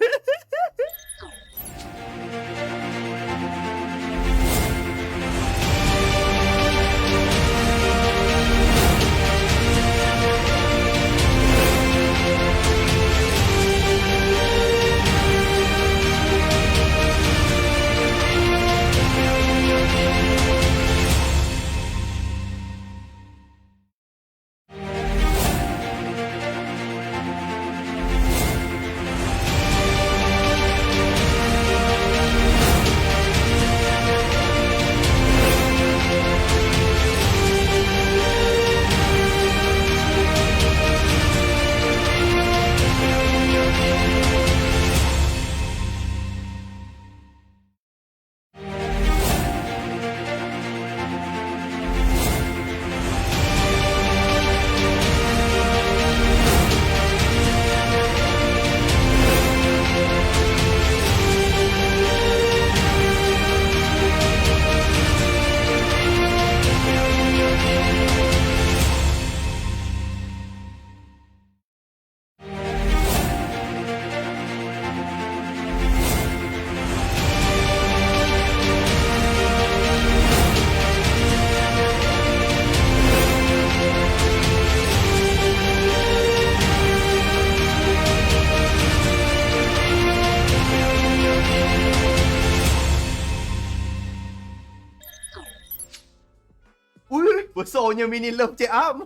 Besarnya mini love Cik Am.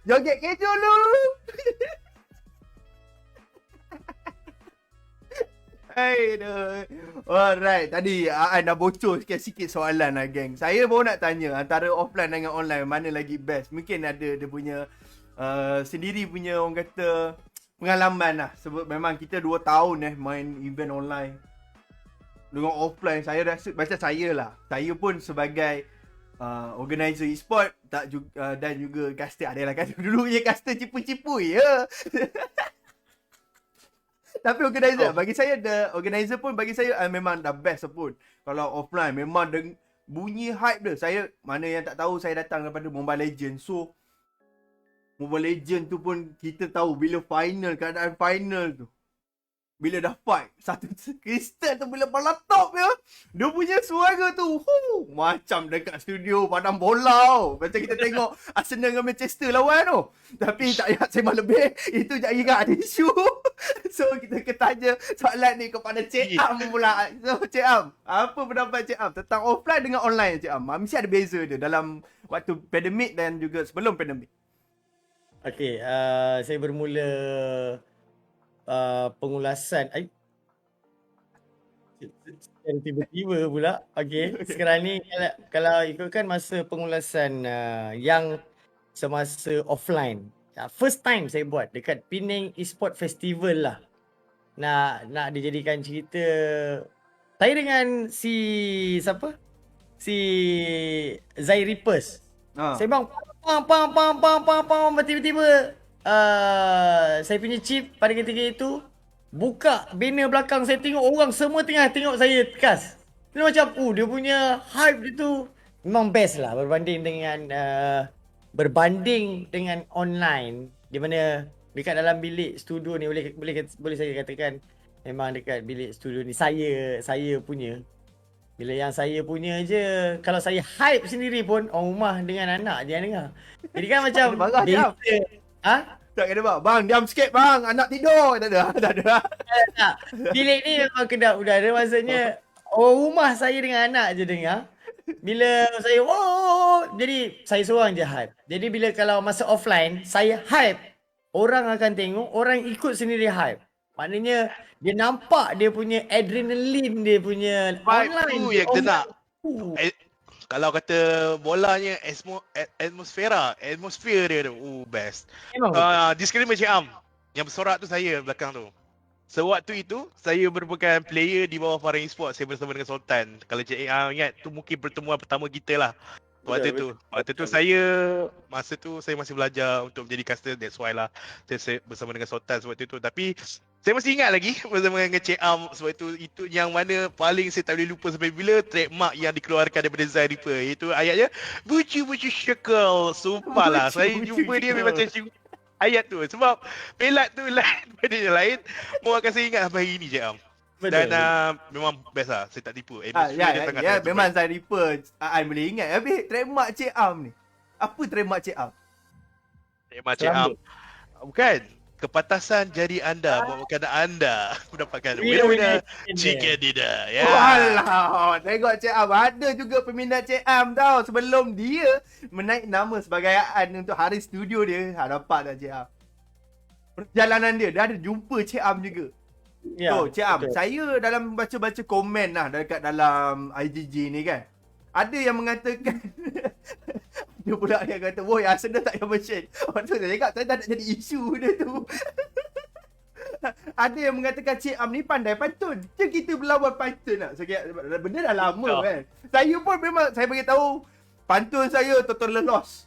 Joget keju dulu. Alright, tadi Aan dah bocor sikit-sikit soalan lah geng. Saya baru nak tanya, antara offline dengan online mana lagi best? Mungkin ada dia punya sendiri punya orang kata pengalaman lah. Sebab memang kita 2 tahun main event online dengan offline. Saya rasa macam saya lah, saya pun sebagai organizer e-sport tak juga, dan juga caster. Adalah caster dulu je, caster cipu-cipu ya. Tapi organizer bagi saya, organizer pun bagi saya memang dah best pun. Kalau offline memang bunyi hype dia. Saya, mana yang tak tahu, saya datang daripada Mobile Legends. So Mobile Legends tu pun kita tahu bila final, keadaan final tu, bila dah fight, satu kristal tu bila meletop ya, dia punya suara tu macam dekat studio padang bola. Macam kita tengok Arsenal dengan Manchester lawan tu. Tapi tak payah sembang lebih, itu je ingat ada isu. So kita tanya soalan ni kepada Cik Am pula. So Cik Am, apa pendapat Cik Am tentang offline dengan online Cik Am? Mesti ada beza dia dalam waktu pandemik dan juga sebelum pandemik. Okey, saya bermula pengulasan yang tiba-tiba pula. Okey, sekarang ni kalau ikutkan masa pengulasan yang semasa offline. First time saya buat dekat Penang Esport Festival lah. Nak dijadikan cerita saya dengan siapa? Si Zai Rippers. Saya bang pam tiba-tiba saya punya chip pada ketika itu buka banner belakang, saya tengok orang semua tengah tengok saya tekas. Dia macam dia punya hype itu memang best lah berbanding dengan online, di mana dekat dalam bilik studio ni boleh saya katakan memang dekat bilik studio ni saya punya. Bila yang saya punya je, kalau saya hype sendiri pun orang rumah dengan anak je yang dengar. Jadi kan macam beza. Tak kena bang, diam sikit bang, anak tidur. Tak ada. Tak. Bilik ni memang kedap udara, maksudnya orang rumah saya dengan anak je dengar. Bila saya jadi saya seorang je hype. Jadi bila kalau masa offline saya hype, orang akan tengok, orang ikut sendiri hype. Maknanya dia nampak dia punya adrenalin, dia punya online tu yang kita nak. Kalau kata bolanya atmosphere dia tu best. Disclaimer Cik Am, yang bersorak tu saya belakang tu. Sewaktu itu saya merupakan player di bawah Farang Esports, saya bersama dengan Sultan. Kalau Cik Am ingat, tu mungkin pertemuan pertama kita lah. Waktu tu masa tu saya masih belajar untuk menjadi caster, that's why lah saya bersama dengan Sultan waktu itu. Tapi saya masih ingat lagi bersama dengan Cik Am, sebab itu yang mana paling saya tak boleh lupa sampai bila, trademark yang dikeluarkan daripada Zai Ripper. Itu ayatnya bucu-bucu syekal. Sumpah lah, saya jumpa dia memang macam ayat tu. Sebab pelat tu lain daripada yang lain, akan saya ingat sampai hari ni Cik Am. Dan memang best lah, saya tak tipu. Memang Zai Ripper I boleh ingat. Habis trademark Cik Am ni, apa trademark Cik Am? Trademark Cik Am bukan kepatasan jari anda bukan anda mendapatkan winner chicken dinner. Walah, tengok Cik Am ada juga peminat Cik Am tau. Sebelum dia menaik nama sebagai Aan untuk hari studio dia, dapat tak Cik Am? Perjalanan dia ada jumpa Cik Am juga. Cik Am, saya dalam baca-baca komen lah dekat dalam IGG ni kan, ada yang mengatakan dia pula yang kata, "Woi, Arsenal tak payah mention." Waktu saya cakap, saya tak nak jadi isu dia tu. Ada yang mengatakan Cik Am ni pandai pantun. Macam kita berlawan pantun lah. So, benda dah lama kan. Saya pun memang, saya bagi tahu pantun saya total loss.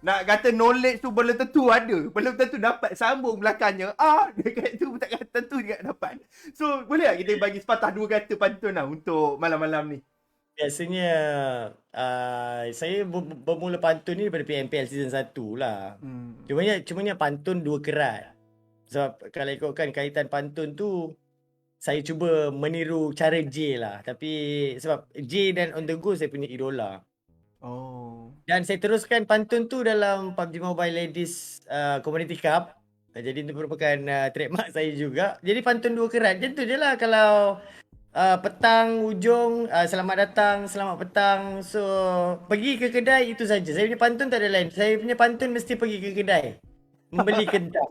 Nak kata knowledge tu belum tentu ada. Belum tentu dapat sambung belakangnya. Dekat tu tak kata tentu juga dapat. So, boleh tak kita bagi sepatah dua kata pantun lah untuk malam-malam ni? Biasanya saya bermula pantun ni daripada PMPL season 1 lah. Cumanya pantun dua kerat. Sebab kalau ikutkan kaitan pantun tu, saya cuba meniru cara J lah. Tapi sebab J dan On The Go saya punya idola. Dan saya teruskan pantun tu dalam PUBG Mobile Ladies Community Cup. Jadi itu merupakan trademark saya juga. Jadi pantun dua kerat. Macam tu je lah kalau petang, ujung, selamat datang, selamat petang. So, pergi ke kedai itu saja. Saya punya pantun tak ada lain. Saya punya pantun mesti pergi ke kedai, membeli kentang.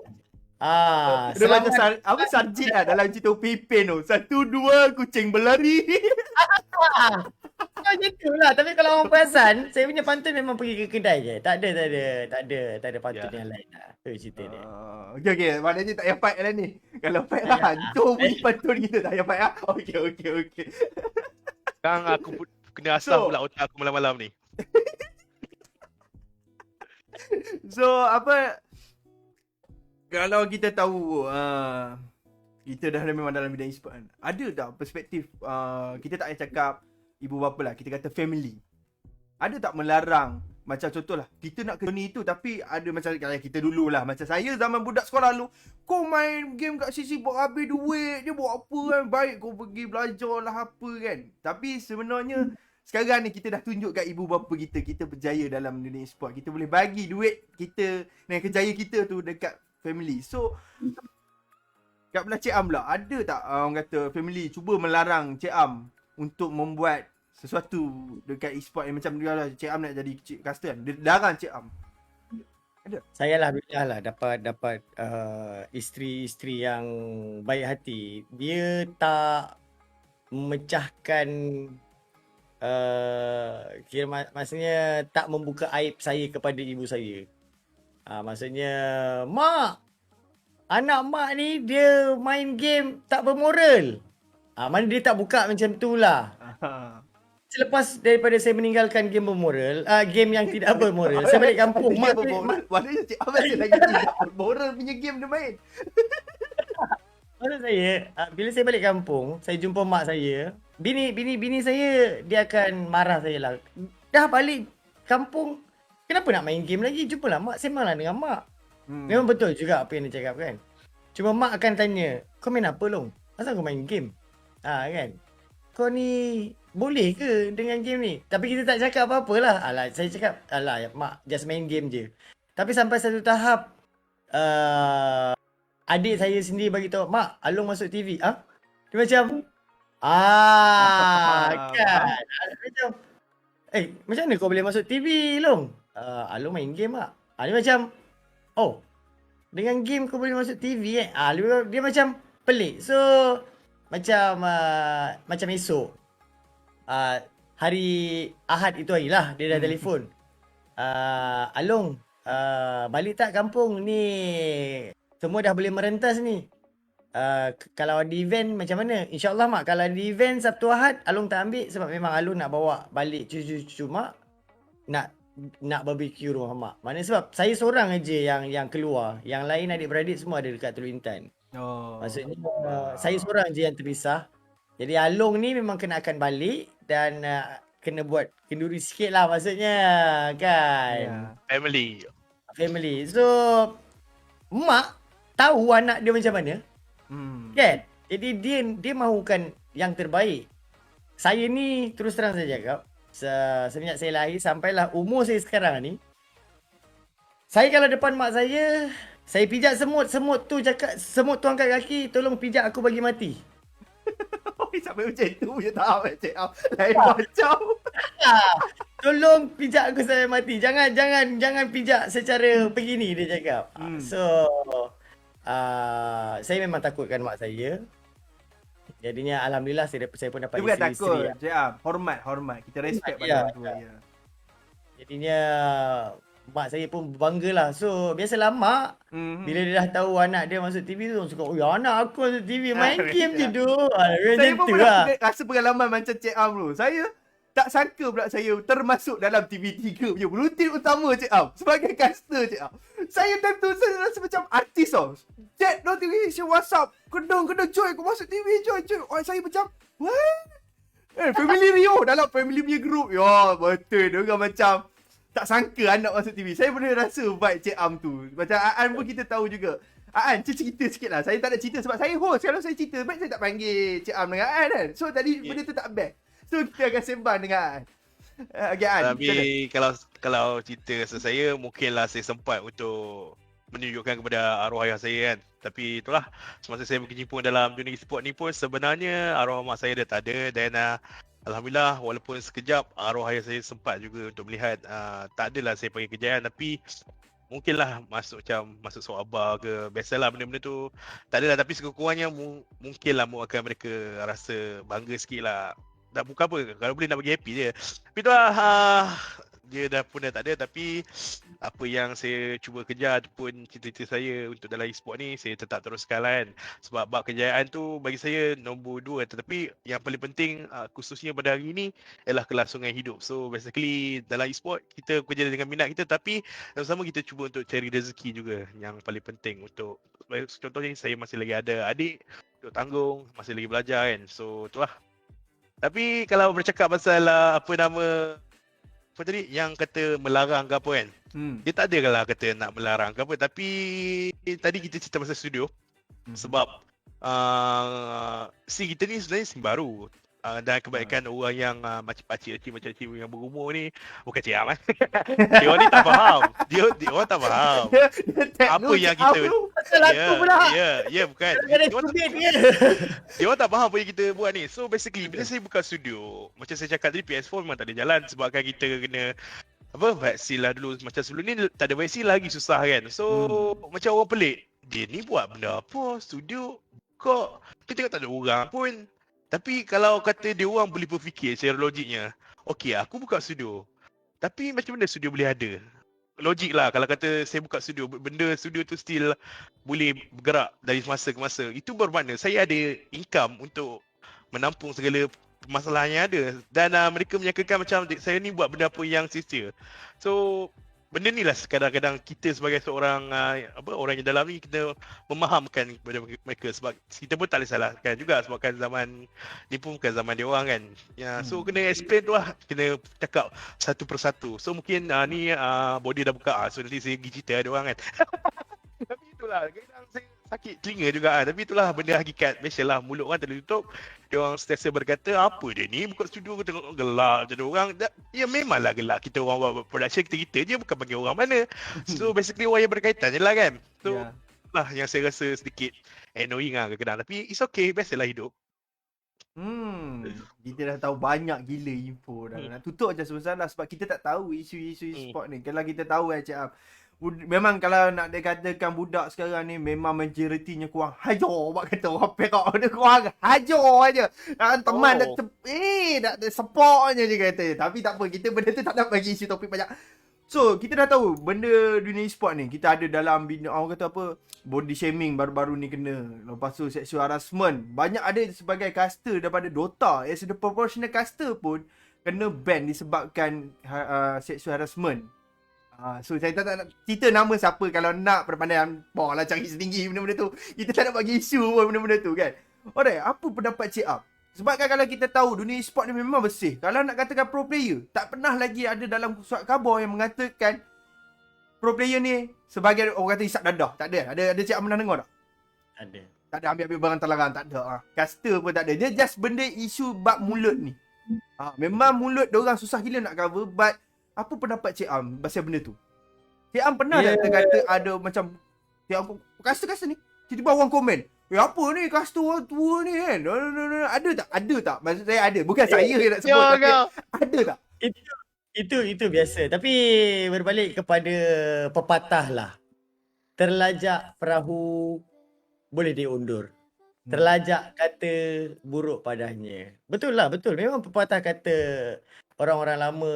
Dia macam Sarjit lah dalam cerita Pipin tu. 1, 2, kucing berlari. Macam tu lah. Tapi kalau orang perasan, saya punya pantun memang pergi ke kedai je. Tak ada pantun yang lain lah. Tu cerita dia. Okay. Maknanya tak payah fight lah ni. Kalau fight lah, hancur bunyi pantun kita. Tak payah fight lah. Okay. Sekarang aku kena asam pula otak aku malam-malam ni. So, kalau kita tahu kita dah memang dalam bidang e-sport kan, ada tak perspektif kita tak payah cakap ibu bapa lah, kita kata family, ada tak melarang? Macam contohlah, kita nak ke ni tu, tapi ada macam kita dulu lah, macam saya zaman budak sekolah dulu, kau main game kat sisi buat habis duit, dia buat apa kan, baik kau pergi belajar lah apa kan. Tapi sebenarnya sekarang ni kita dah tunjuk kat ibu bapa kita berjaya dalam dunia e-sport, kita boleh bagi duit kita dan kejayaan kita tu dekat family. So kat belah Cik Am pula, ada tak orang kata family cuba melarang Cik Am untuk membuat sesuatu dekat e-sport yang macam dia lah, Cik Am nak jadi caster kan, dia larang Cik Am? Saya alhamdulillah lah dapat isteri-isteri yang baik hati. Dia tak memecahkan kira maksudnya tak membuka aib saya kepada ibu saya. Maksudnya, mak, anak mak ni dia main game tak bermoral. Mana dia tak buka macam tu lah. Selepas daripada saya meninggalkan game bermoral, game yang tidak bermoral, saya balik kampung. Dia bermoral. Maknanya Cik Am masih lagi tidak bermoral punya game dia main. Maksud saya, bila saya balik kampung, saya jumpa mak saya, bini saya, dia akan marah saya lah. Dah balik kampung, kenapa nak main game lagi? Jumpalah mak, sembanglah dengan mak. Memang betul juga apa yang dia cakap kan. Cuma mak akan tanya, kau main apa Long? Asal kau main game? Kan? Kau ni boleh ke dengan game ni? Tapi kita tak cakap apa-apa lah. Saya cakap, mak just main game je. Tapi sampai satu tahap, adik saya sendiri bagi tahu, mak, Along masuk TV. Dia macam, kan? Macam, macam mana kau boleh masuk TV, Long? Along main game mak. Dia macam, oh, dengan game kau boleh masuk TV dia macam pelik. So, macam esok, hari Ahad itu hari lah, dia dah telefon. Along, balik tak kampung ni? Semua dah boleh merentas ni. Kalau ada event macam mana? InsyaAllah mak, kalau ada event Sabtu Ahad, Along tak ambil sebab memang Along nak bawa balik cucu-cucu mak. Nak barbecue rumah mak. Mana sebab saya seorang aja yang keluar. Yang lain adik-beradik semua ada dekat Teluk Intan. Maksudnya saya seorang je yang terpisah. Jadi Along ni memang kena akan balik dan kena buat kenduri sikit lah maksudnya kan. Family. So mak tahu anak dia macam mana. Kan? Jadi dia mahukan yang terbaik. Saya ni terus terang saya cakap, semenjak saya lahir sampailah umur saya sekarang ni, saya kalau depan mak saya pijak semut tu cakap, semut tu angkat kaki, tolong pijak aku bagi mati. Sampai macam tu je tak Cik Am. Lain macam. Tolong pijak aku sampai mati. Jangan pijak secara begini, dia cakap. So saya memang takutkan mak saya. Jadinya alhamdulillah saya pun dapat isteri. Dia bukan takut, Cik Am. Hormat. Kita respect pada orang tua. Jadinya mak saya pun banggalah. So biasalah mak, bila dia dah tahu anak dia masuk TV tu, suka, "Oh, anak aku masuk TV main game je tu." Saya pun pernah rasa pengalaman macam Cik Am tu. Saya tak sangka pula saya termasuk dalam TV3 punya rutin utama Cik Am sebagai caster Cik Am. Saya time tu saya rasa macam artis tau. Chat notification WhatsApp, kedung join aku masuk TV, join. Saya macam, what? Family Rio dalam family punya group. Ya, betul. Dia macam tak sangka anak masuk TV. Saya pernah rasa vibe Cik Am tu. Macam Aan pun kita tahu juga. Aan, cerita sikit lah. Saya tak nak cerita sebab saya host. Kalau saya cerita, baik saya tak panggil Cik Am dengan Aan kan. So tadi benda tu tak best. So kita akan sembang dengan Aan. Okay, Aan. Tapi kalau cerita saya, mungkinlah saya sempat untuk menunjukkan kepada arwah ayah saya kan. Tapi itulah, semasa saya berkecimpung dalam dunia e-sport ni pun sebenarnya arwah mak saya dah tak ada. Dan alhamdulillah walaupun sekejap arwah ayah saya sempat juga untuk melihat, tak adalah saya panggil kejayaan, tapi mungkinlah masuk suabar ke, biasalah benda-benda tu tak adalah, tapi sekurang-kurangnya mungkinlah akan mereka rasa bangga sikit lah. Tak bukan apa, kalau boleh nak bagi happy je. Tapi tu lah, dia dah tak ada, tapi apa yang saya cuba kejar ataupun cita-cita saya untuk dalam e-sport ni, saya tetap teruskan lah kan. Sebab bab kejayaan tu bagi saya nombor 2, tetapi yang paling penting khususnya pada hari ni ialah kelangsungan hidup. So basically dalam e-sport kita bekerja dengan minat kita, tapi sama-sama kita cuba untuk cari rezeki juga yang paling penting. Untuk contohnya saya masih lagi ada adik untuk tanggung, masih lagi belajar kan. So itulah. Tapi kalau bercakap pasal apa tadi yang kata melarang ke apa kan, dia tak ada kalau kata nak melarang ke apa. Tapi tadi kita cerita pasal studio, sebab scene kita ni sebenarnya scene baru, dan kebanyakan orang yang macam pakcik yang berumur ni, bukan cik Am dia orang ni tak faham, dia orang tak faham apa yang kita Laku pula. Ya, bukan. Ada stupid dia. Dia orang tak faham apa yang kita buat ni. So basically bila saya buka studio, macam saya cakap tadi PS4 memang tak ada jalan sebabkan kita kena vaksin lah dulu. Macam sebelum ni tak ada vaksin lagi susah kan. So macam orang pelik. Dia ni buat benda apa? Studio kok kita tengok tak ada orang pun. Tapi kalau kata dia orang boleh berfikir secara logiknya, okey aku buka studio. Tapi macam mana studio boleh ada? Logik lah kalau kata saya buka studio, benda studio tu still boleh bergerak dari masa ke masa. Itu bermakna saya ada income untuk menampung segala permasalahan yang ada. Dan mereka menyangkakan macam saya ni buat benda apa yang sia-sia. So benda ni lah kadang-kadang kita sebagai seorang orang yang dalam ni kita memahamkan kepada mereka sebab kita pun tak boleh salahkan juga sebabkan zaman ni pun bukan zaman dia orang kan. Ya, so kena explain tu lah, kena cakap satu persatu. So mungkin ni body dah buka so nanti saya pergi cerita ada orang kan. Tapi itulah kadang saya sakit telinga juga tapi itulah benda hakikat. Biasalah mulut orang tak boleh tutup. Dia orang sentiasa berkata apa dia ni buka studio tengok gelak macam orang. Ya memanglah gelak, kita orang buat production kita je bukan bagi orang mana. So basically orang yang berkaitan je lah kan. So lah yang saya rasa sedikit annoying lah kadang-kadang. Tapi it's okay, biasalah hidup. Kita dah tahu banyak gila info dah. Nak tutup macam sebenarnya sebab kita tak tahu isu-isu e-sport ni. Kalau kita tahu Cik Am, memang kalau nak dikatakan budak sekarang ni memang majoritinya kurang hajar buat kata orang perak dia kurang hajar aja. Teman dah dah support je dia kata. Tapi tak apa, kita benda tu tak nak bagi isu topik banyak. So, kita dah tahu benda dunia e-sport ni kita ada dalam bina orang kata apa body shaming baru-baru ni kena. Lepas tu sexual harassment. Banyak ada sebagai caster daripada Dota. As the proportional caster pun kena ban disebabkan sexual harassment. So saya tak nak cerita nama siapa. Kalau nak berpandai lah cari setinggi benda-benda tu. Kita tak nak bagi isu pun benda-benda tu kan. Alright, apa pendapat Cik Am? Sebab kan kalau kita tahu dunia e-sport ni memang bersih. Kalau nak katakan pro player, tak pernah lagi ada dalam surat khabar yang mengatakan pro player ni sebagai orang kata isap dadah. Tak ada. Ada Cik Am pernah dengar tak? Ada. Tak ada ambil barang terlarang, tak ada. Caster pun tak ada. Dia just benda isu bab mulut ni. Memang mulut diorang susah gila nak cover, but apa pendapat Cik Am pasal benda tu? Cik Am pernah tak kata ada macam Cik Am caster ni tiba-tiba orang komen, apa ni caster orang tua ni kan? Ada tak? Ada tak? Maksud saya ada. Bukan saya yang nak sebut. Ada tak? Itu biasa. Tapi berbalik kepada pepatah lah. Terlajak perahu boleh diundur. Terlajak kata buruk padanya. Betul lah, betul. Memang pepatah kata orang-orang lama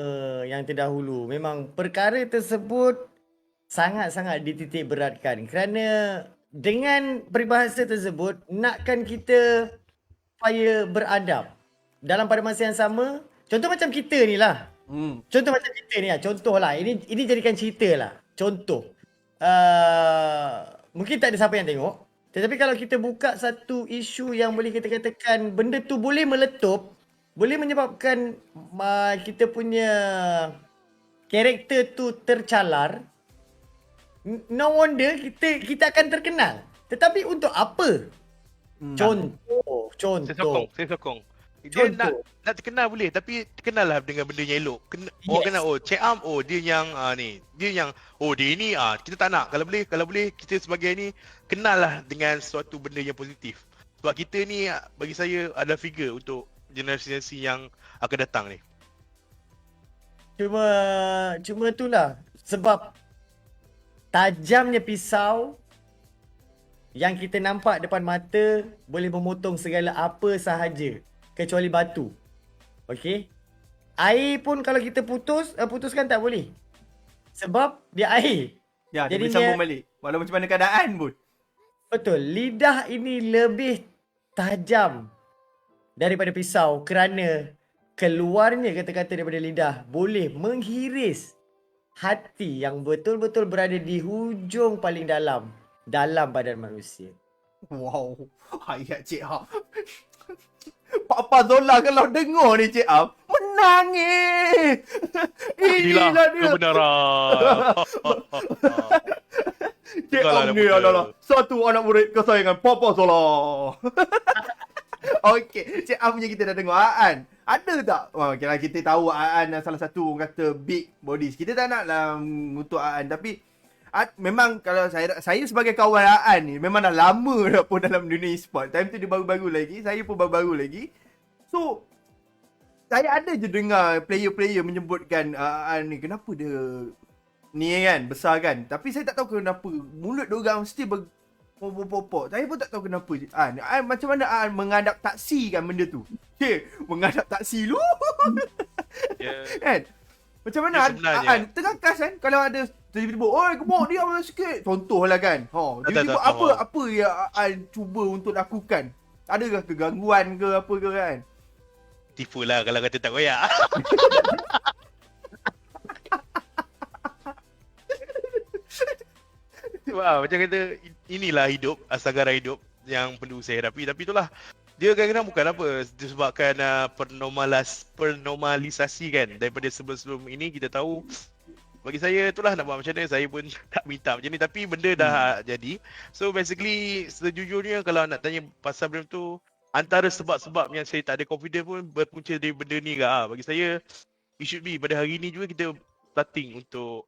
yang terdahulu. Memang perkara tersebut sangat-sangat dititik beratkan. Kerana dengan peribahasa tersebut, nakkan kita supaya beradab. Dalam pada masa yang sama, contoh macam kita ni lah. Contoh macam kita ni lah. Contoh lah. Ini jadikan cerita lah. Contoh. Mungkin tak ada siapa yang tengok. Tetapi kalau kita buka satu isu yang boleh kita katakan benda tu boleh meletup, boleh menyebabkan kita punya karakter tu tercalar, no wonder kita akan terkenal. Tetapi untuk apa? Contoh. Saya sokong. Dia nak terkenal boleh, tapi terkenal lah dengan benda yang elok. Orang kenal, Cik Am, dia yang ni. Dia yang, dia ni, kita tak nak. Kalau boleh kita sebagai ni, kenal lah dengan suatu benda yang positif. Sebab kita ni, bagi saya, adalah figure untuk generasi yang akan datang ni. Cuma itulah. Sebab tajamnya pisau yang kita nampak depan mata boleh memotong segala apa sahaja kecuali batu. Okey? Air pun kalau kita putuskan tak boleh. Sebab dia air. Ya, dia boleh sambung balik. Walau macam mana keadaan pun. Betul. Lidah ini lebih tajam daripada pisau kerana keluarnya kata-kata daripada lidah boleh menghiris hati yang betul-betul berada di hujung paling dalam badan manusia. Wow. Ayat Cik Am. Papa Zola kalau dengar ni Cik Am menangis. Inilah dia. Kebenaran. Cik Am ni adalah satu anak murid kesayangan Papa Zola. Okey, Cik Am punya kita dah dengar Aan. Ada tak? Kalau kita tahu Aan salah satu orang kata big bodies. Kita tak naklah ngutuk Aan, tapi memang kalau saya sebagai kawan Aan ni memang dah lama dah pun dalam dunia e-sport. Time tu dia baru-baru lagi, saya pun baru-baru lagi. So saya ada je dengar player-player menyebutkan Aan ni kenapa dia ni kan besar kan. Tapi saya tak tahu kenapa mulut diorang mesti popok-popok. Saya pun tak tahu kenapa. Macam mana Aan mengadaptasikan benda tu? Mengadaptasi lu. Kan? Macam mana tengah kas kan kalau ada tiba-tiba gemuk dia sikit. Contohlah kan. Tiba-tiba apa yang Aan cuba untuk lakukan? Adakah kegangguan ke apa ke kan? Tipulah kalau kata tak koyak. Wah, macam kata inilah hidup, asagara hidup yang perlu saya hadapi. Tapi itulah, dia kadang-kadang bukan apa, disebabkan pernormalisasi kan. Daripada sebelum-sebelum ini kita tahu, bagi saya itulah nak buat macam mana, saya pun tak minta macam ni. Tapi benda dah jadi. So basically, sejujurnya kalau nak tanya pasal benda tu, antara sebab-sebab yang saya tak ada confidence pun berpunca dari benda ni ke. Bagi saya, it should be pada hari ni juga kita starting untuk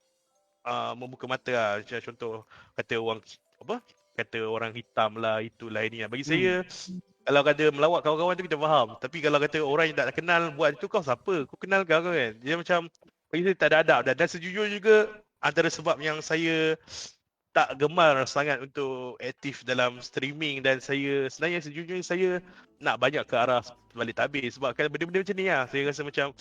membuka mata lah. Macam contoh kata orang hitam lah, itulah ini lah. Bagi saya kalau kata melawat kawan-kawan tu kita faham, tapi kalau kata orang yang tak kenal buat itu, kau siapa? Kau kenal kau kan? Dia macam bagi saya tak ada adab. Dan sejujurnya juga antara sebab yang saya tak gemar sangat untuk aktif dalam streaming, dan saya sebenarnya sejujurnya saya nak banyak ke arah balik tabir sebab kan benda-benda macam ni lah. Saya rasa macam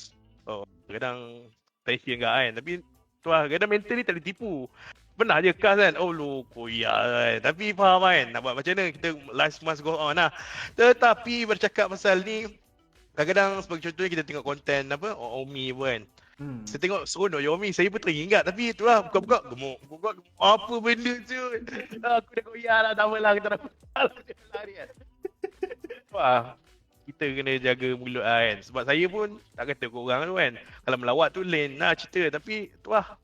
kadang tension kan, tapi tu lah, kadang mental ni tak boleh tipu. Pernah je kas kan, koyak kan. Tapi faham kan, nak buat macam mana, kita life must go on lah. Tetapi bercakap pasal ni, kadang-kadang sebagai contohnya kita tengok konten Omi pun kan. Saya tengok seronok Omi, saya pun teringat. Tapi itulah, buka-buka gemuk. Apa benda tu? Aku dah koyak lah, tak apalah, kita dah lari kan. Wah, kita kena jaga mulut lah kan. Sebab saya pun tak kata korang tu kan, kalau melawat tu lain lah cerita. Tapi tu lah,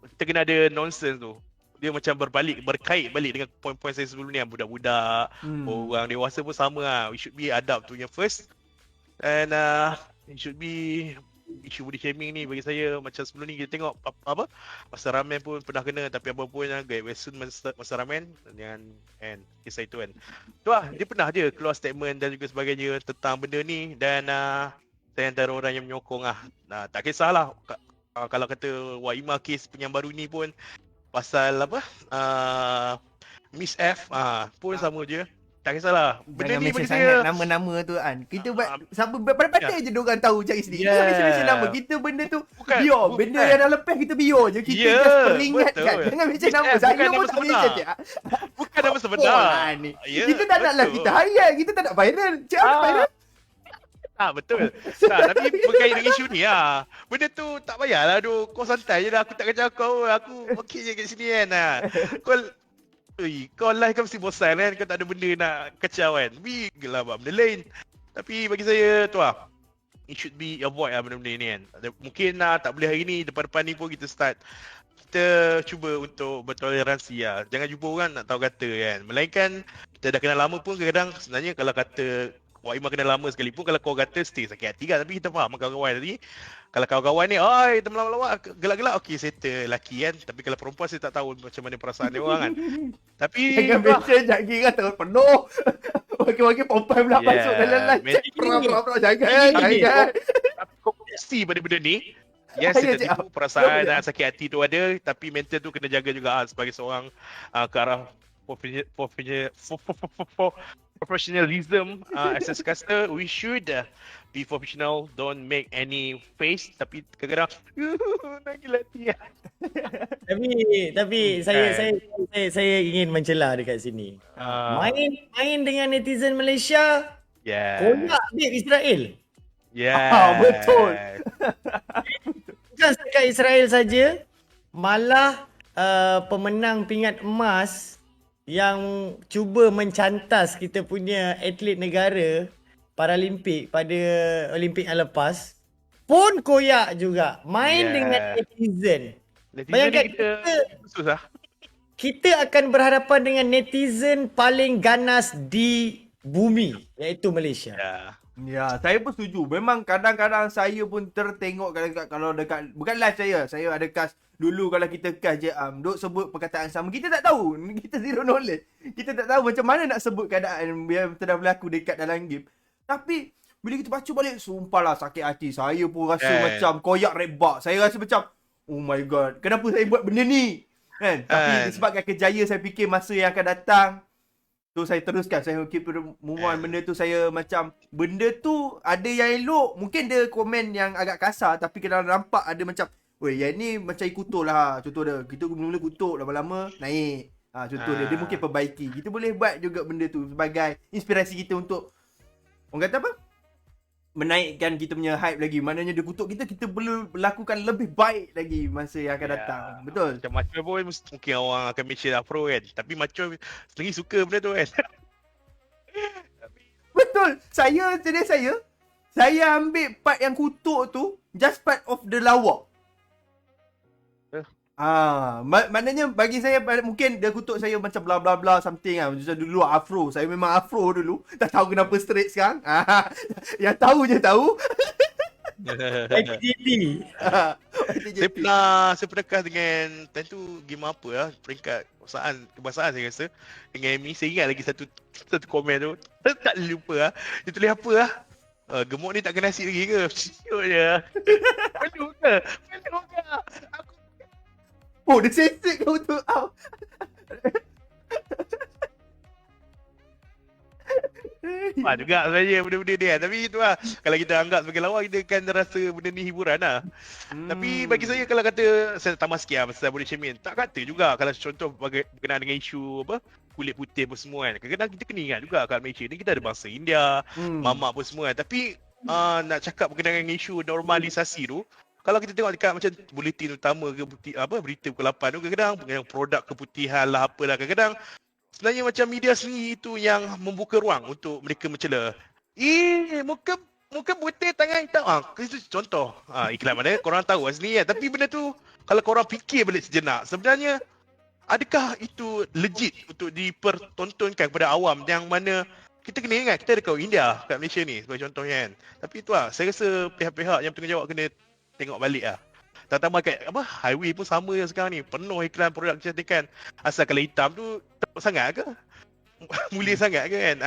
kita kena ada nonsense tu. Dia macam berkait balik dengan poin-poin saya sebelum ni. Budak-budak, orang dewasa pun sama lah. We should be adapt to yang first. And it should be isu body shaming ni bagi saya macam sebelum ni kita tengok masa ramen pun pernah kena, tapi apa pun gaya western masa ramen dengan kisah itu kan. Tu lah, dia pernah je keluar statement dan juga sebagainya tentang benda ni. Dan saya antara orang yang menyokong lah. Tak kisahlah kalau kata Waima kes yang baru ni pun pasal Miss F pun sama je. Tak kisahlah. Benda ni bagi saya nama-nama tu kan. Kita buat pandai je diorang tahu cari sendiri. Kita mention nama. Kita benda tu biar. Benda yang dah lepas kita biar je. Kita just peringatkan. Jangan mention nama. Saya pun tak mention je. Bukan nama sebenar. Kita tak nak lah kita hayat. Kita tak nak viral. Cik nak viral. Betul. Tapi berkait dengan isu ni lah. Benda tu tak payahlah kau santai je lah. Aku tak kacau kau. Aku okey je kat sini kan. Kau live kan mesti bosan kan, kau tak ada benda nak kacau kan. Tapi gelah buat benda lain. Tapi bagi saya tu lah, it should be avoid lah benda-benda ni kan. Mungkin tak boleh hari ni, depan-depan ni pun kita start. Kita cuba untuk bertoleransi lah. Jangan jumpa orang nak tahu kata kan. Melainkan kita dah kenal lama pun kadang-kadang sebenarnya kalau kata Wak Imam kenal lama sekalipun, kalau kau kata stay sakit hati kan. Tapi kita faham kawan-kawan tadi. Kalau kawan-kawan ni, kita melawak-lawak, gelak-gelak, okey settle lelaki kan. Tapi kalau perempuan saya tak tahu macam mana perasaan dia orang kan. Tapi jangan mention jangan kira terus penuh. Wakil-wakil perempuan pula masuk dalam live. Jangan. Kau mesti pada benda ni. Yes, kita tipu perasaan dan sakit hati tu ada. Tapi mental tu kena jaga juga sebagai seorang ke arah professionalism as a caster. We should be professional, don't make any face. Tapi kadang-kadang nangis hati. Tapi saya ingin mencela dekat sini. Main dengan netizen Malaysia. Koyak bib Israel. Betul. Bukan setakat Israel saja, malah pemenang pingat emas yang cuba mencantas kita punya atlet negara Paralimpik pada Olimpik yang lepas pun koyak juga. Main dengan netizen. Bayangkan kita akan berhadapan dengan netizen paling ganas di bumi, iaitu Malaysia. Ya, saya pun setuju. Memang kadang-kadang saya pun tertengok kalau dekat bukan live saya ada cast dulu kalau kita cast je duk sebut perkataan sama. Kita tak tahu. Kita zero knowledge. Kita tak tahu macam mana nak sebut keadaan yang sedang berlaku dekat dalam game. Tapi bila kita baca balik, sumpahlah sakit hati. Saya pun rasa macam koyak red bar. Saya rasa macam, oh my god, kenapa saya buat benda ni? Kan? Tapi disebabkan kejaya saya fikir masa yang akan datang, so saya teruskan, saya keep move on. Benda tu saya macam, benda tu ada yang elok. Mungkin dia komen yang agak kasar, tapi kita nampak ada macam, weh yang ni macam kutuk lah. Contoh dia, kita mula-mula kutuk, lama-lama naik. Contoh dia mungkin perbaiki. Kita boleh buat juga benda tu sebagai inspirasi kita untuk, orang kata apa? Menaikkan kita punya hype lagi. Maknanya dia kutuk kita, kita perlu lakukan lebih baik lagi masa yang akan datang. Betul? Macam Macho pun mungkin orang akan make sure afro kan. Tapi Macho sendiri suka benda tu kan. Betul. Saya ambil part yang kutuk tu just part of the lawak. Maknanya bagi saya mungkin dia kutuk saya macam bla bla bla something lah. Macam dulu afro. Saya memang afro dulu. Tak tahu kenapa straight sekarang. Yang tahu je tahu. Saya pernah cast dengan time tu game apa lah, peringkat kebangsaan saya rasa. Dengan Amy, saya ingat lagi satu komen tu. Saya tak lupa lah. Dia tulis apa lah. Gemuk ni tak kena nasi lagi ke? Siut je. Penuh ke? Aku Oh, dia sensik kau tu. juga sebenarnya benda-benda dia. Tapi itu lah, kalau kita anggap sebagai lawak, kita akan rasa benda ni hiburan lah. Tapi bagi saya, kalau kata, saya tambah sikit lah pasal body shaming. Tak kata juga kalau contoh berkenaan dengan isu apa, kulit putih pun semua kan. Kadang-kadang kita kena ingat juga kat Malaysia ni kita ada bangsa India, mamak pun semua kan. Tapi nak cakap berkenaan dengan isu normalisasi tu, kalau kita tengok dekat macam buletin utama ke berita pukul 8 tu, kadang-kadang produk keputihan lah apalah, kadang-kadang sebenarnya macam media sendiri itu yang membuka ruang untuk mereka mencela. Muka putih tangan hitam. Itu contoh. Iklan mana korang tahu asli kan. Tapi benda tu kalau korang fikir balik sejenak, sebenarnya adakah itu legit untuk dipertontonkan kepada awam, yang mana kita kena ingat kita ada kaum India kat Malaysia ni sebagai contohnya kan. Tapi itulah, saya rasa pihak-pihak yang bertanggungjawab kena tengok balik lah. Terutama kat highway pun sama sekarang ni, penuh iklan produk kecantikan. Asal kalau hitam tu teruk sangat ke? Mulia sangat ke kan?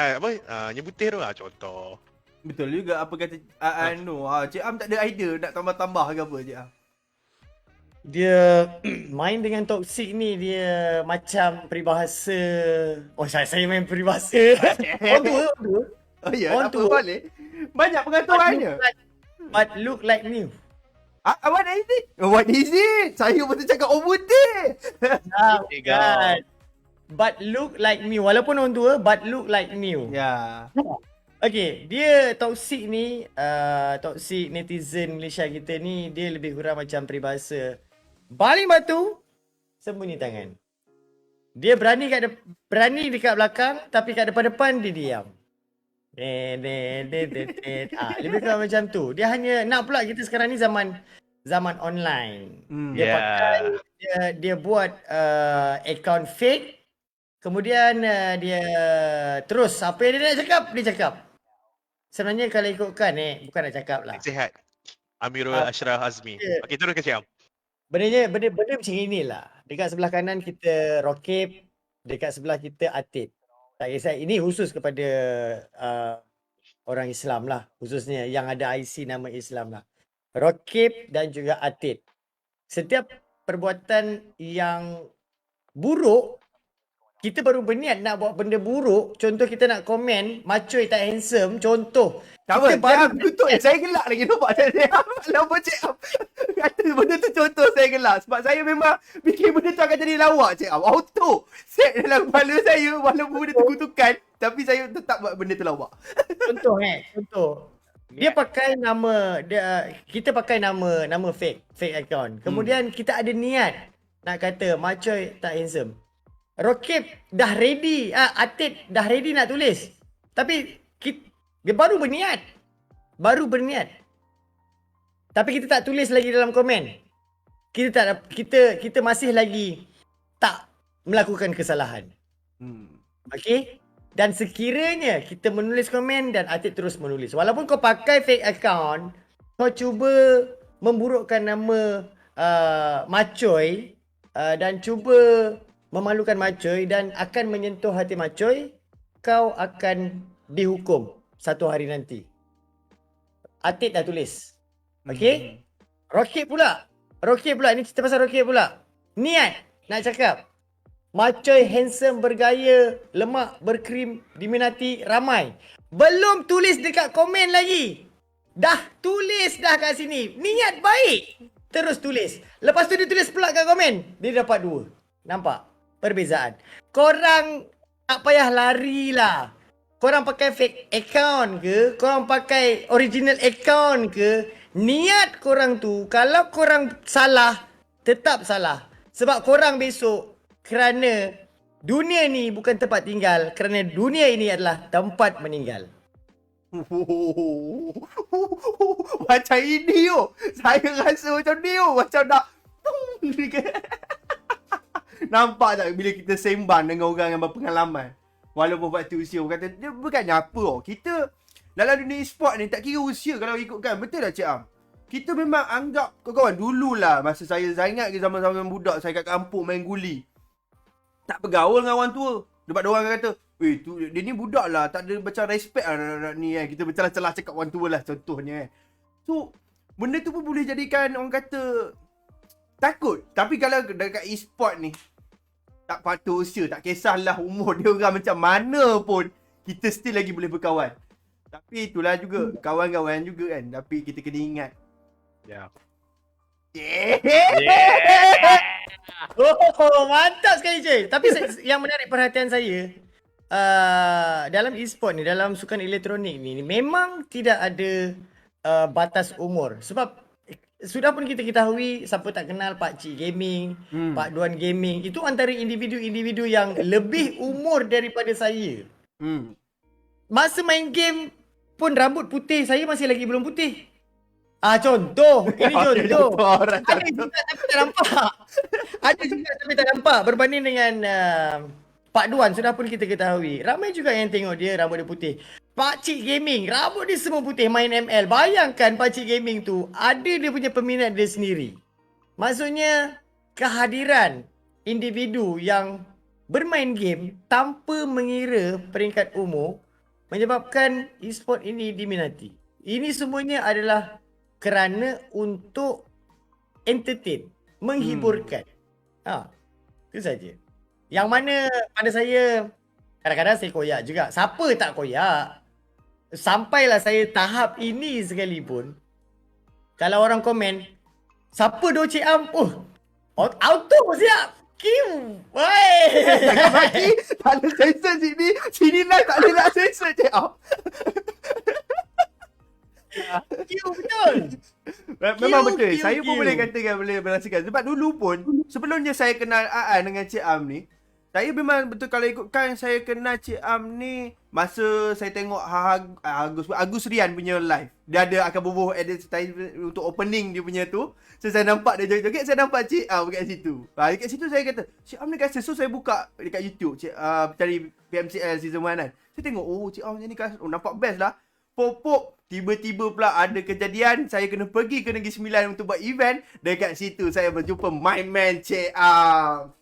Yang putih tu contoh. Betul juga apa kata Cik Am tak ada idea nak tambah-tambah ke apa Cik Am? Dia main dengan toxic ni, dia macam peribahasa. Saya main peribahasa. On tu. Oh ya, tak apa boleh. Banyak pengaturannya. But look like new. What is it? Saya pun cakap putih. Bukan. But look like new. Walaupun orang tua, but look like new. Ya. Okay, dia toxic ni, toxic netizen Malaysia kita ni, dia lebih kurang macam peribahasa baling batu, sembunyi tangan. Dia berani dekat belakang, tapi kat depan-depan dia diam. Lebih kurang macam tu. Dia hanya nak pula, kita sekarang ni zaman online. Dia buat account fake. Kemudian dia terus apa yang dia nak cakap, dia cakap. Sebenarnya kalau ikutkan bukan nak cakap lah. Sihat. Amirul Ashraf Azmi. Okey, teruskan Cik Am. Benda macam inilah. Dekat sebelah kanan kita Rokib, dekat sebelah kita Atid. Tak kisah, ini khusus kepada orang Islam lah. Khususnya yang ada IC nama Islam lah. Rokib dan juga Atid. Setiap perbuatan yang buruk, kita baru berniat nak buat benda buruk. Contoh kita nak komen, Macoy tak handsome. Contoh. Tak apa, Cik Am tutup. Saya gelak lagi. Nampak Cik Am? Kenapa Cik Am kata benda tu contoh, saya gelak. Sebab saya memang fikir benda tu akan jadi lawak Cik Am. Auto set dalam kepala saya walaupun benda tu kutukan. Tapi saya tetap buat benda tu lawak. Contoh. Dia pakai nama, kita pakai nama fake account. Kemudian kita ada niat nak kata Macoy tak handsome. Rokib dah ready, Atid dah ready nak tulis. Tapi dia baru berniat. Tapi kita tak tulis lagi dalam komen. Kita masih lagi tak melakukan kesalahan. Okey? Dan sekiranya kita menulis komen dan Atik terus menulis. Walaupun kau pakai fake account, kau cuba memburukkan nama Macoy dan cuba memalukan Macoy dan akan menyentuh hati Macoy, kau akan dihukum satu hari nanti. Atik dah tulis. Okey? Rocket pula. Ni cerita pasal Rocket pula. Niat nak cakap. Macoy handsome, bergaya, lemak, berkrim, diminati ramai. Belum tulis dekat komen lagi. Dah tulis dah kat sini. Niat baik. Terus tulis. Lepas tu dia tulis pula kat komen. Dia dapat 2. Nampak? Perbezaan. Korang tak payah lari lah. Korang pakai fake account ke, korang pakai original account ke, niat korang tu, kalau korang salah, tetap salah. Sebab korang besok, kerana dunia ni bukan tempat tinggal, kerana dunia ini adalah tempat meninggal. Macam ini saya rasa macam ni macam nak nampak tak bila kita sembang dengan orang yang berpengalaman. Walaupun waktu usia orang kata dia bukannya apa kita dalam dunia e-sport ni tak kira usia kalau ikutkan. Betul tak Cik Am? Kita memang anggap kawan-kawan dululah masa saya ingat ke zaman-zaman budak saya kat kampung main guli. Tak bergaul dengan orang tua. Sebab dia orang kata, "Weh, tu dia ni budak lah, tak ada macam respect lah ni kan." Kita bercelah-celah cakap orang tua lah contohnya kan. So, benda tu pun boleh jadikan orang kata takut. Tapi kalau dekat e-sport ni tak patut usia, tak kisahlah umur dia orang macam mana pun, kita still lagi boleh berkawan. Tapi itulah juga kawan-kawan juga kan. Tapi kita kena ingat. Ya. Oh, mantap sekali cuy. Tapi yang menarik perhatian saya, dalam e-sport ni, dalam sukan elektronik ni, memang tidak ada batas umur. Sebab sudah pun kita ketahui, siapa tak kenal Pakcik Gaming, Pak Duan Gaming, itu antara individu-individu yang lebih umur daripada saya. Masa main game pun rambut putih, saya masih lagi belum putih. Contoh. Ini contoh. Ada juga tapi tak nampak. Ada juga tapi tak nampak. Berbanding dengan Pak Duan, sudah pun kita ketahui. Ramai juga yang tengok dia rambut dia putih. Pakcik Gaming, rambut dia semua putih, main ML. Bayangkan Pakcik Gaming tu ada dia punya peminat dia sendiri. Maksudnya kehadiran individu yang bermain game tanpa mengira peringkat umur menyebabkan e-sport ini diminati. Ini semuanya adalah kerana untuk entertain, menghiburkan. Itu saja. Yang mana pada saya kadang-kadang saya koyak juga. Siapa tak koyak? Sampailah saya tahap ini sekalipun, kalau orang komen, siapa do Cik Am? Auto siap. Kim. Woi. Jangan bagi. Tak ada sensor sini. Sini lah tak boleh nak sensor Cik Am. Betul. Memang betul. Saya pun boleh katakan, boleh merasakan. Sebab dulu pun, sebelumnya saya kenal Aan dengan Cik Am ni, saya memang betul kalau ikutkan saya kenal Cik Am ni masa saya tengok Agus Rian punya live. Dia ada akan bubuh advertisement untuk opening dia punya tu. So saya nampak dia joget-joget, saya nampak Cik Am dekat situ. Dekat situ saya kata, Cik Am ni kasa. So saya buka dekat YouTube, cari PMCL season 1 kan. Saya tengok, Cik Am ni kasa. Nampak best lah. Pop-pop, tiba-tiba pula ada kejadian, saya kena pergi ke Negeri Sembilan untuk buat event. Dekat situ saya berjumpa my man Cik Am.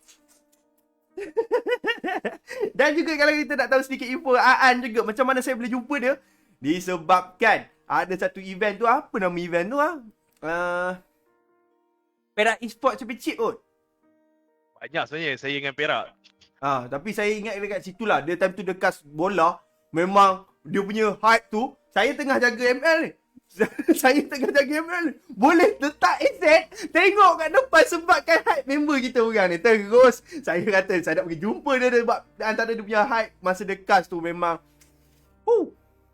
Dan juga kalau kita nak tahu sedikit info Aan juga, macam mana saya boleh jumpa dia, disebabkan ada satu event tu, apa nama event tu Perak Esports Championship kot. Banyak sebenarnya saya dengan Perak. Tapi saya ingat dekat situ lah, dia time tu dekat bola, memang dia punya hype tu. Saya tengah jaga ML ni. Boleh letak asset, tengok kat depan sebabkan hype member kita orang ni. Terus saya kata saya nak pergi jumpa dia sebab antara dia punya hype masa dekat tu memang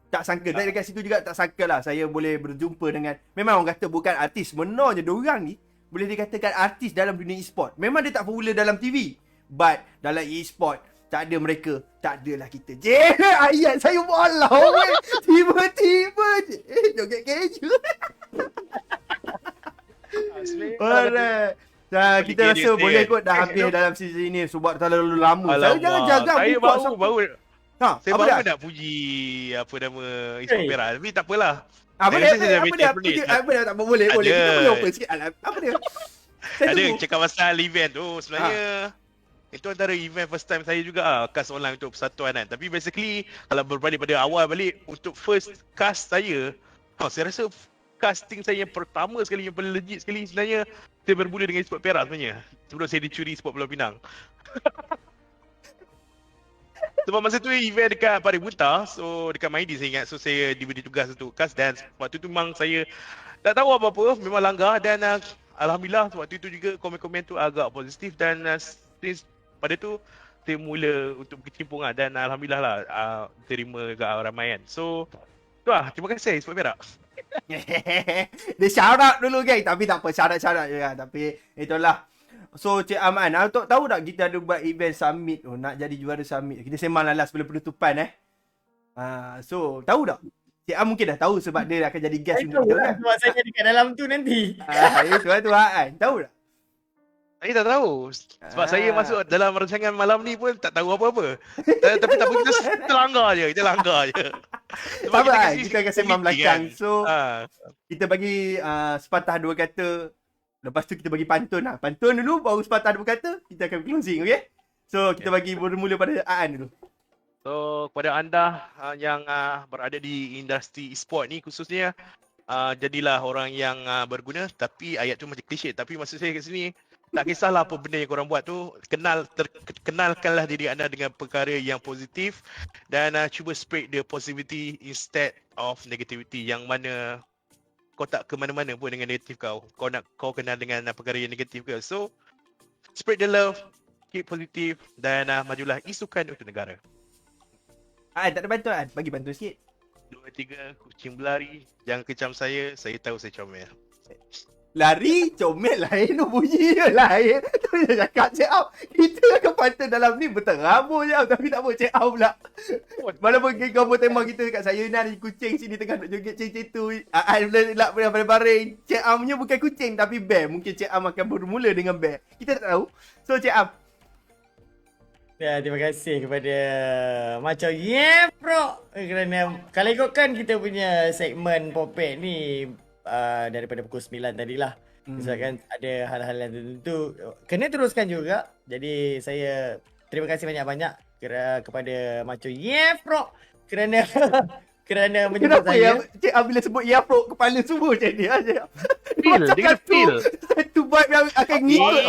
tak sangka. Dari dekat situ juga tak sangka lah saya boleh berjumpa dengan, memang orang kata bukan artis, sebenarnya diorang ni boleh dikatakan artis dalam dunia e-sport. Memang dia tak popular dalam TV, but dalam e-sport tak ada mereka, tak adalah kita. Ayat saya bola weh. Tiba-tiba je joget keju. Alright. Kita rasa boleh kot dah habis dalam season ini sebab terlalu lama. Saya jangan jaga saya baru Saya apa baru dia? nak puji apa nama e-sport Perak. Tapi tak apalah. Apa Saya dia? rasa saya Apa macam dia? pelik. Apa dia? Tak apa, boleh. Ada. Kita boleh open sikit lah. Apa dia? Saya Ada tunggu. cakap pasal event tu sebenarnya itu antara event first time saya juga cast online untuk persatuan kan. Tapi basically kalau berbalik pada awal balik untuk first cast saya, saya rasa casting saya yang pertama sekali, yang paling legit sekali sebenarnya saya bermula dengan e-sport Perak sebenarnya. Sebelum saya dicuri e-sport Pulau Pinang. Sebab masa tu event dekat Parit Bunta, so dekat Maidi saya ingat. So saya diberi tugas untuk cast dan waktu tu memang saya tak tahu apa-apa, memang langgar dan alhamdulillah waktu itu juga komen-komen tu agak positif dan since pada tu saya mula untuk berkecimpung dan alhamdulillah lah terima dekat ramai kan. So tu lah, terima kasih e-sport Perak. Dia shout out dulu geng. Tapi tak apa, shout out je kan. Tapi itulah. So Cik Aman, tahu tak kita ada buat event summit tu, nak jadi juara summit. Kita sembang lah sebelum penutupan so tahu tak? Cik Am mungkin dah tahu sebab dia akan jadi guest untuk kita kan. Sebab saya dekat dalam tu nanti. Sebab tu kan. Tahu tak? Saya tak tahu. Sebab saya masuk dalam rancangan malam ni pun tak tahu apa-apa. Tapi tak apa, kita langgar je. Sebab Tak apa kan? kasi Kita akan sembang belakang. So Ah. kita bagi sepatah dua kata. Lepas tu kita bagi pantun lah. Pantun dulu baru sepatah dua kata. Kita akan closing, okay? So kita bagi bermula pada Aan dulu. So kepada anda yang berada di industri e-sport ni khususnya, jadilah orang yang berguna. Tapi ayat tu macam klise. Tapi maksud saya kat sini, tak kisahlah apa benda yang korang buat tu, kenalkanlah diri anda dengan perkara yang positif dan cuba spread the positivity instead of negativity, yang mana kau tak ke mana-mana pun dengan negatif kau. Kau kenal dengan perkara yang negatif ke. So spread the love, keep positive dan majulah isukan untuk negara. Tak ada bantuan Aan. Bagi bantuan sikit. 2, 3, kucing berlari, jangan kecam saya tahu saya comel. Lari, comel lain, bunyi je lain. Tu dia cakap Cik Am. Kita akan pantun dalam ni berterabur je. Tapi tak apa, Cik Am pula. Walaupun gambar tema kita kat saya ni ada kucing sini tengah nak joget cing-cing tu. Aan pula baring-baring. Cik Am punya bukan kucing tapi bear. Mungkin Cik Am akan bermula dengan bear. Kita tak tahu. So Cik Am. Ya, terima kasih kepada Macam bro. Kerana kalau ikutkan kita punya segmen Popek ni daripada pukul 9 tadilah. Misalkan ada hal-hal yang tertentu kena teruskan juga. Jadi saya terima kasih banyak-banyak kepada Macam bro kerana menyebut Kenapa saya. Cik Am bila sebut ya bro, kepala semua macam ni aja. Feel, dia kena feel. Satu vibe yang akan ngikut.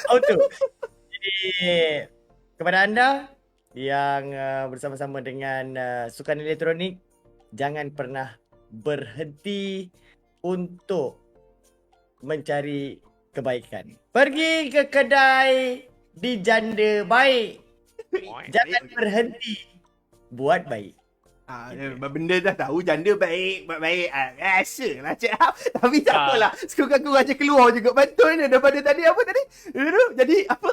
Auto. Jadi kepada anda yang bersama-sama dengan sukan elektronik, jangan pernah berhenti untuk mencari kebaikan. Pergi ke kedai di janda baik. Jangan berhenti buat baik. Benda dah tahu janda baik, buat baik. Rasalah Cik Am. Tapi tak apalah. Sekurang-kurang aja keluar juga pantun dia daripada tadi apa tadi? Jadi apa?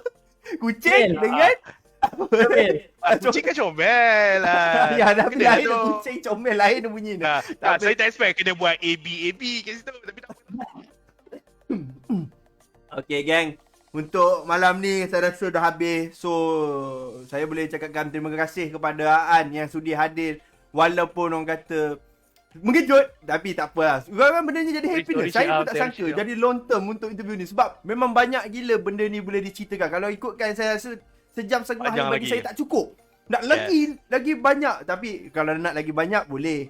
Kucing dengan Kucing kan comel lah. Ya dah Kena lain tu. kucing comel lain bunyi ni. Saya tak expect kena buat AB kat situ. Tapi tak apa. Okay gang. Untuk malam ni saya rasa dah habis. So saya boleh cakapkan terima kasih kepada Aan yang sudi hadir. Walaupun orang kata mengejut, tapi tak apalah. Orang benda ni jadi happiness. Saya pun tak sangka jadi long term untuk interview ni. Sebab memang banyak gila benda ni boleh diceritakan. Kalau ikutkan saya rasa sejam setengah ni bagi saya tak cukup. Nak lagi banyak. Tapi kalau nak lagi banyak boleh.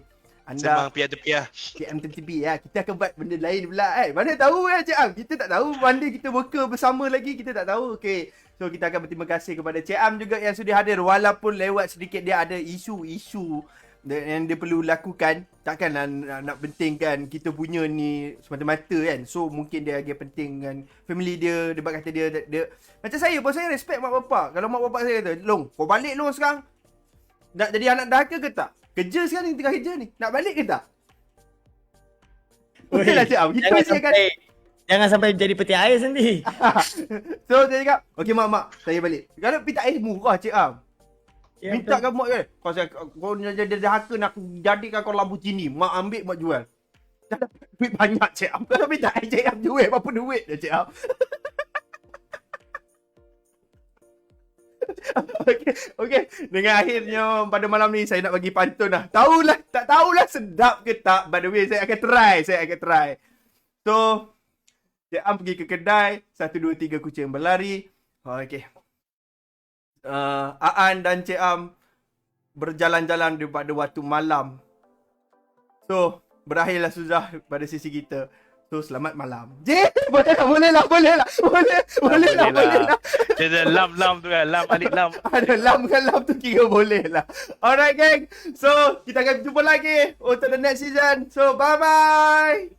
Sembang piah-piah. KMTTP ya. Kita akan buat benda lain pula kan. Mana tahu ya Cik Am. Kita tak tahu. One day kita worker bersama lagi. Kita tak tahu. Okay. So kita akan berterima kasih kepada Cik Am juga yang sudi hadir. Walaupun lewat sedikit dia ada isu-isu yang dia perlu lakukan. Takkanlah nak pentingkan kita punya ni semata-mata kan. So mungkin dia agak penting dengan family dia. Dia kata dia macam saya pun saya respect mak bapak. Kalau mak bapak saya kata, Long, kau balik Long sekarang. Nak jadi anak dahaka ke tak? Kerja sekarang ni tengah kerja ni. Nak balik ke tak? Betul lah Cik Am. Kita mesti akan Jangan sampai jadi peti air sendiri. So saya cakap, okey mak, saya balik. Kalau pita air murah Cik Am. Ya, Minta kat mak kan. Kau jadi dahaka nak jadikan kau Lamborghini. Mak ambil, mak jual. Dah dapat duit banyak Cik Am. Kalau minta air Cik Am jual, berapa duit dah Cik Am. Okey. Dengan akhirnya pada malam ni saya nak bagi pantun lah. Tak tahulah sedap ke tak. By the way, saya akan try. So, Cik Am pergi ke kedai, 1 2 3 kucing berlari. Okey. Aan dan Cik Am berjalan-jalan pada waktu malam. So, berakhirlah sudah pada sesi kita. So, selamat malam. Boleh lah. Dia lam tu kan, lam alik lam. Ada lam kan, lam tu kira boleh lah. Alright gang. So, kita akan jumpa lagi untuk the next season. So, bye-bye.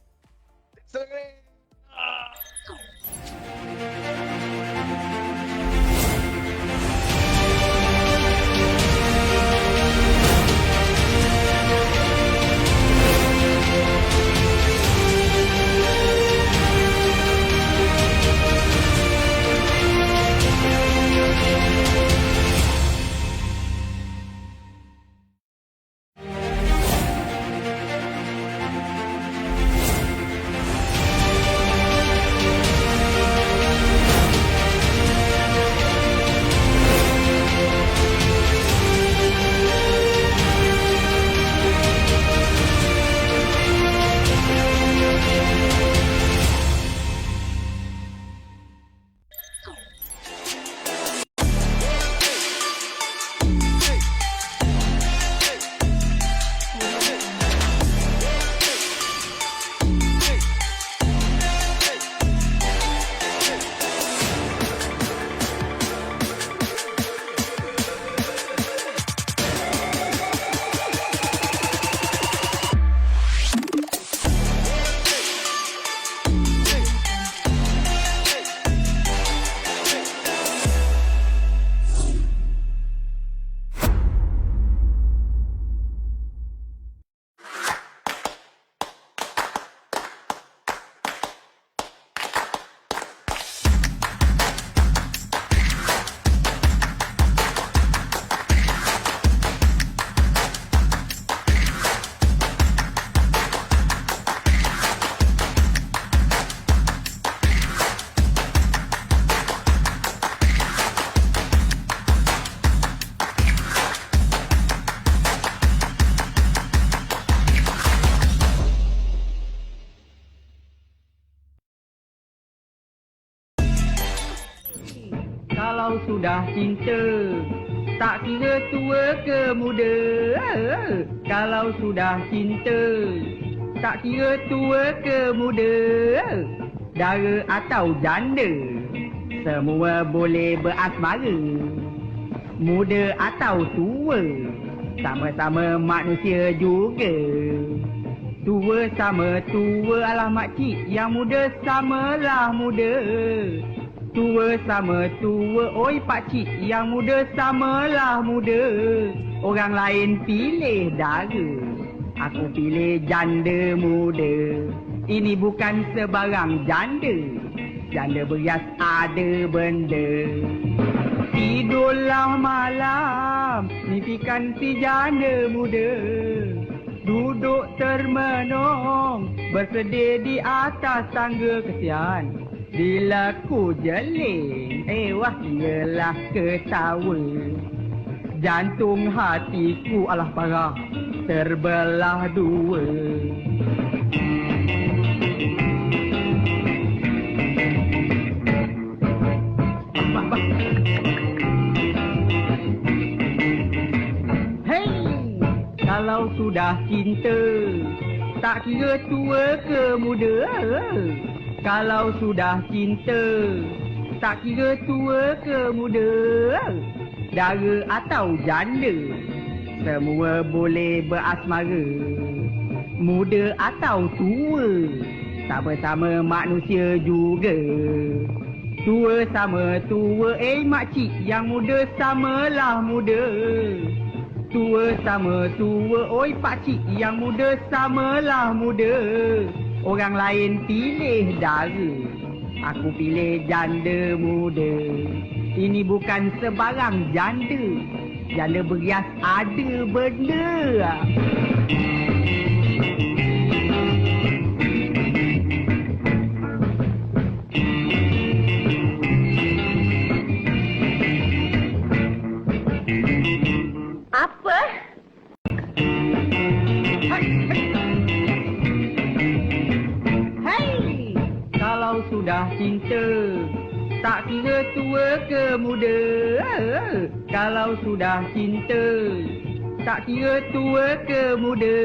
Kalau sudah cinta, tak kira tua ke muda. Kalau sudah cinta, tak kira tua ke muda. Dara atau janda, semua boleh berasmara. Muda atau tua, sama-sama manusia juga. Tua sama tua, alah makcik. Yang muda samalah muda. Tua sama tua, oi pakcik. Yang muda samalah muda. Orang lain pilih dara, aku pilih janda muda. Ini bukan sebarang janda. Janda berias ada benda. Tidurlah malam, mimpikan si janda muda. Duduk termenung, bersedih di atas tangga kesian. Bila ku jeling, wah ialah ketawa. Jantung hatiku alah parah, terbelah dua. Hey, kalau sudah cinta, tak kira tua ke muda. Kalau sudah cinta, tak kira tua ke muda. Dara atau janda, semua boleh berasmara. Muda atau tua, sama-sama manusia juga. Tua sama tua, makcik. Yang muda samalah muda. Tua sama tua, oi pakcik. Yang muda samalah muda. Orang lain pilih dara, aku pilih janda muda. Ini bukan sebarang janda. Janda berias ada benda. Apa? Hei, kalau sudah cinta, tak kira tua ke muda. Kalau sudah cinta, tak kira tua ke muda.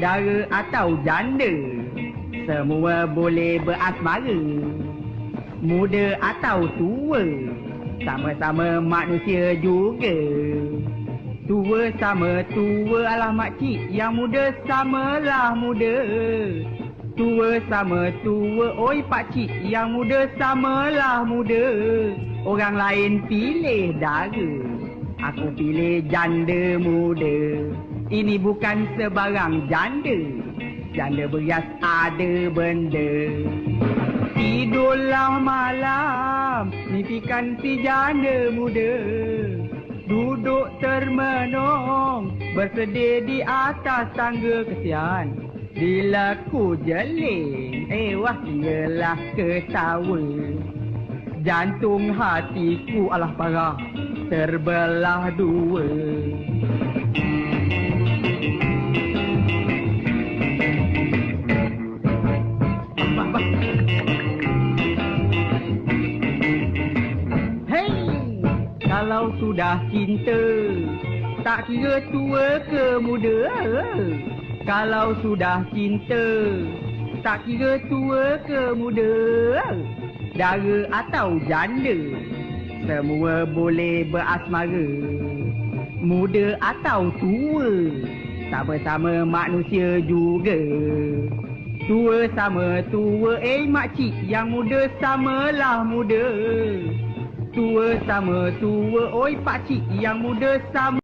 Dara atau janda, semua boleh berasmara. Muda atau tua, sama-sama manusia juga. Tua sama tua, alah makcik. Yang muda samalah muda. Tua sama tua, oi pakcik. Yang muda samalah muda. Orang lain pilih dara, aku pilih janda muda. Ini bukan sebarang janda. Janda berias ada benda. Tidurlah malam, mimpikan si janda muda. Duduk termenung, bersedih di atas tangga kesian. Bila ku jeling, wah ialah ketawa. Jantung hatiku alah parah, terbelah dua. Kalau sudah cinta, tak kira tua ke muda. Kalau sudah cinta, tak kira tua ke muda. Dara atau janda, semua boleh berasmara. Muda atau tua, sama-sama manusia juga. Tua sama tua, makcik. Yang muda samalah muda. Tua sama tua, oi pakcik. Yang muda sama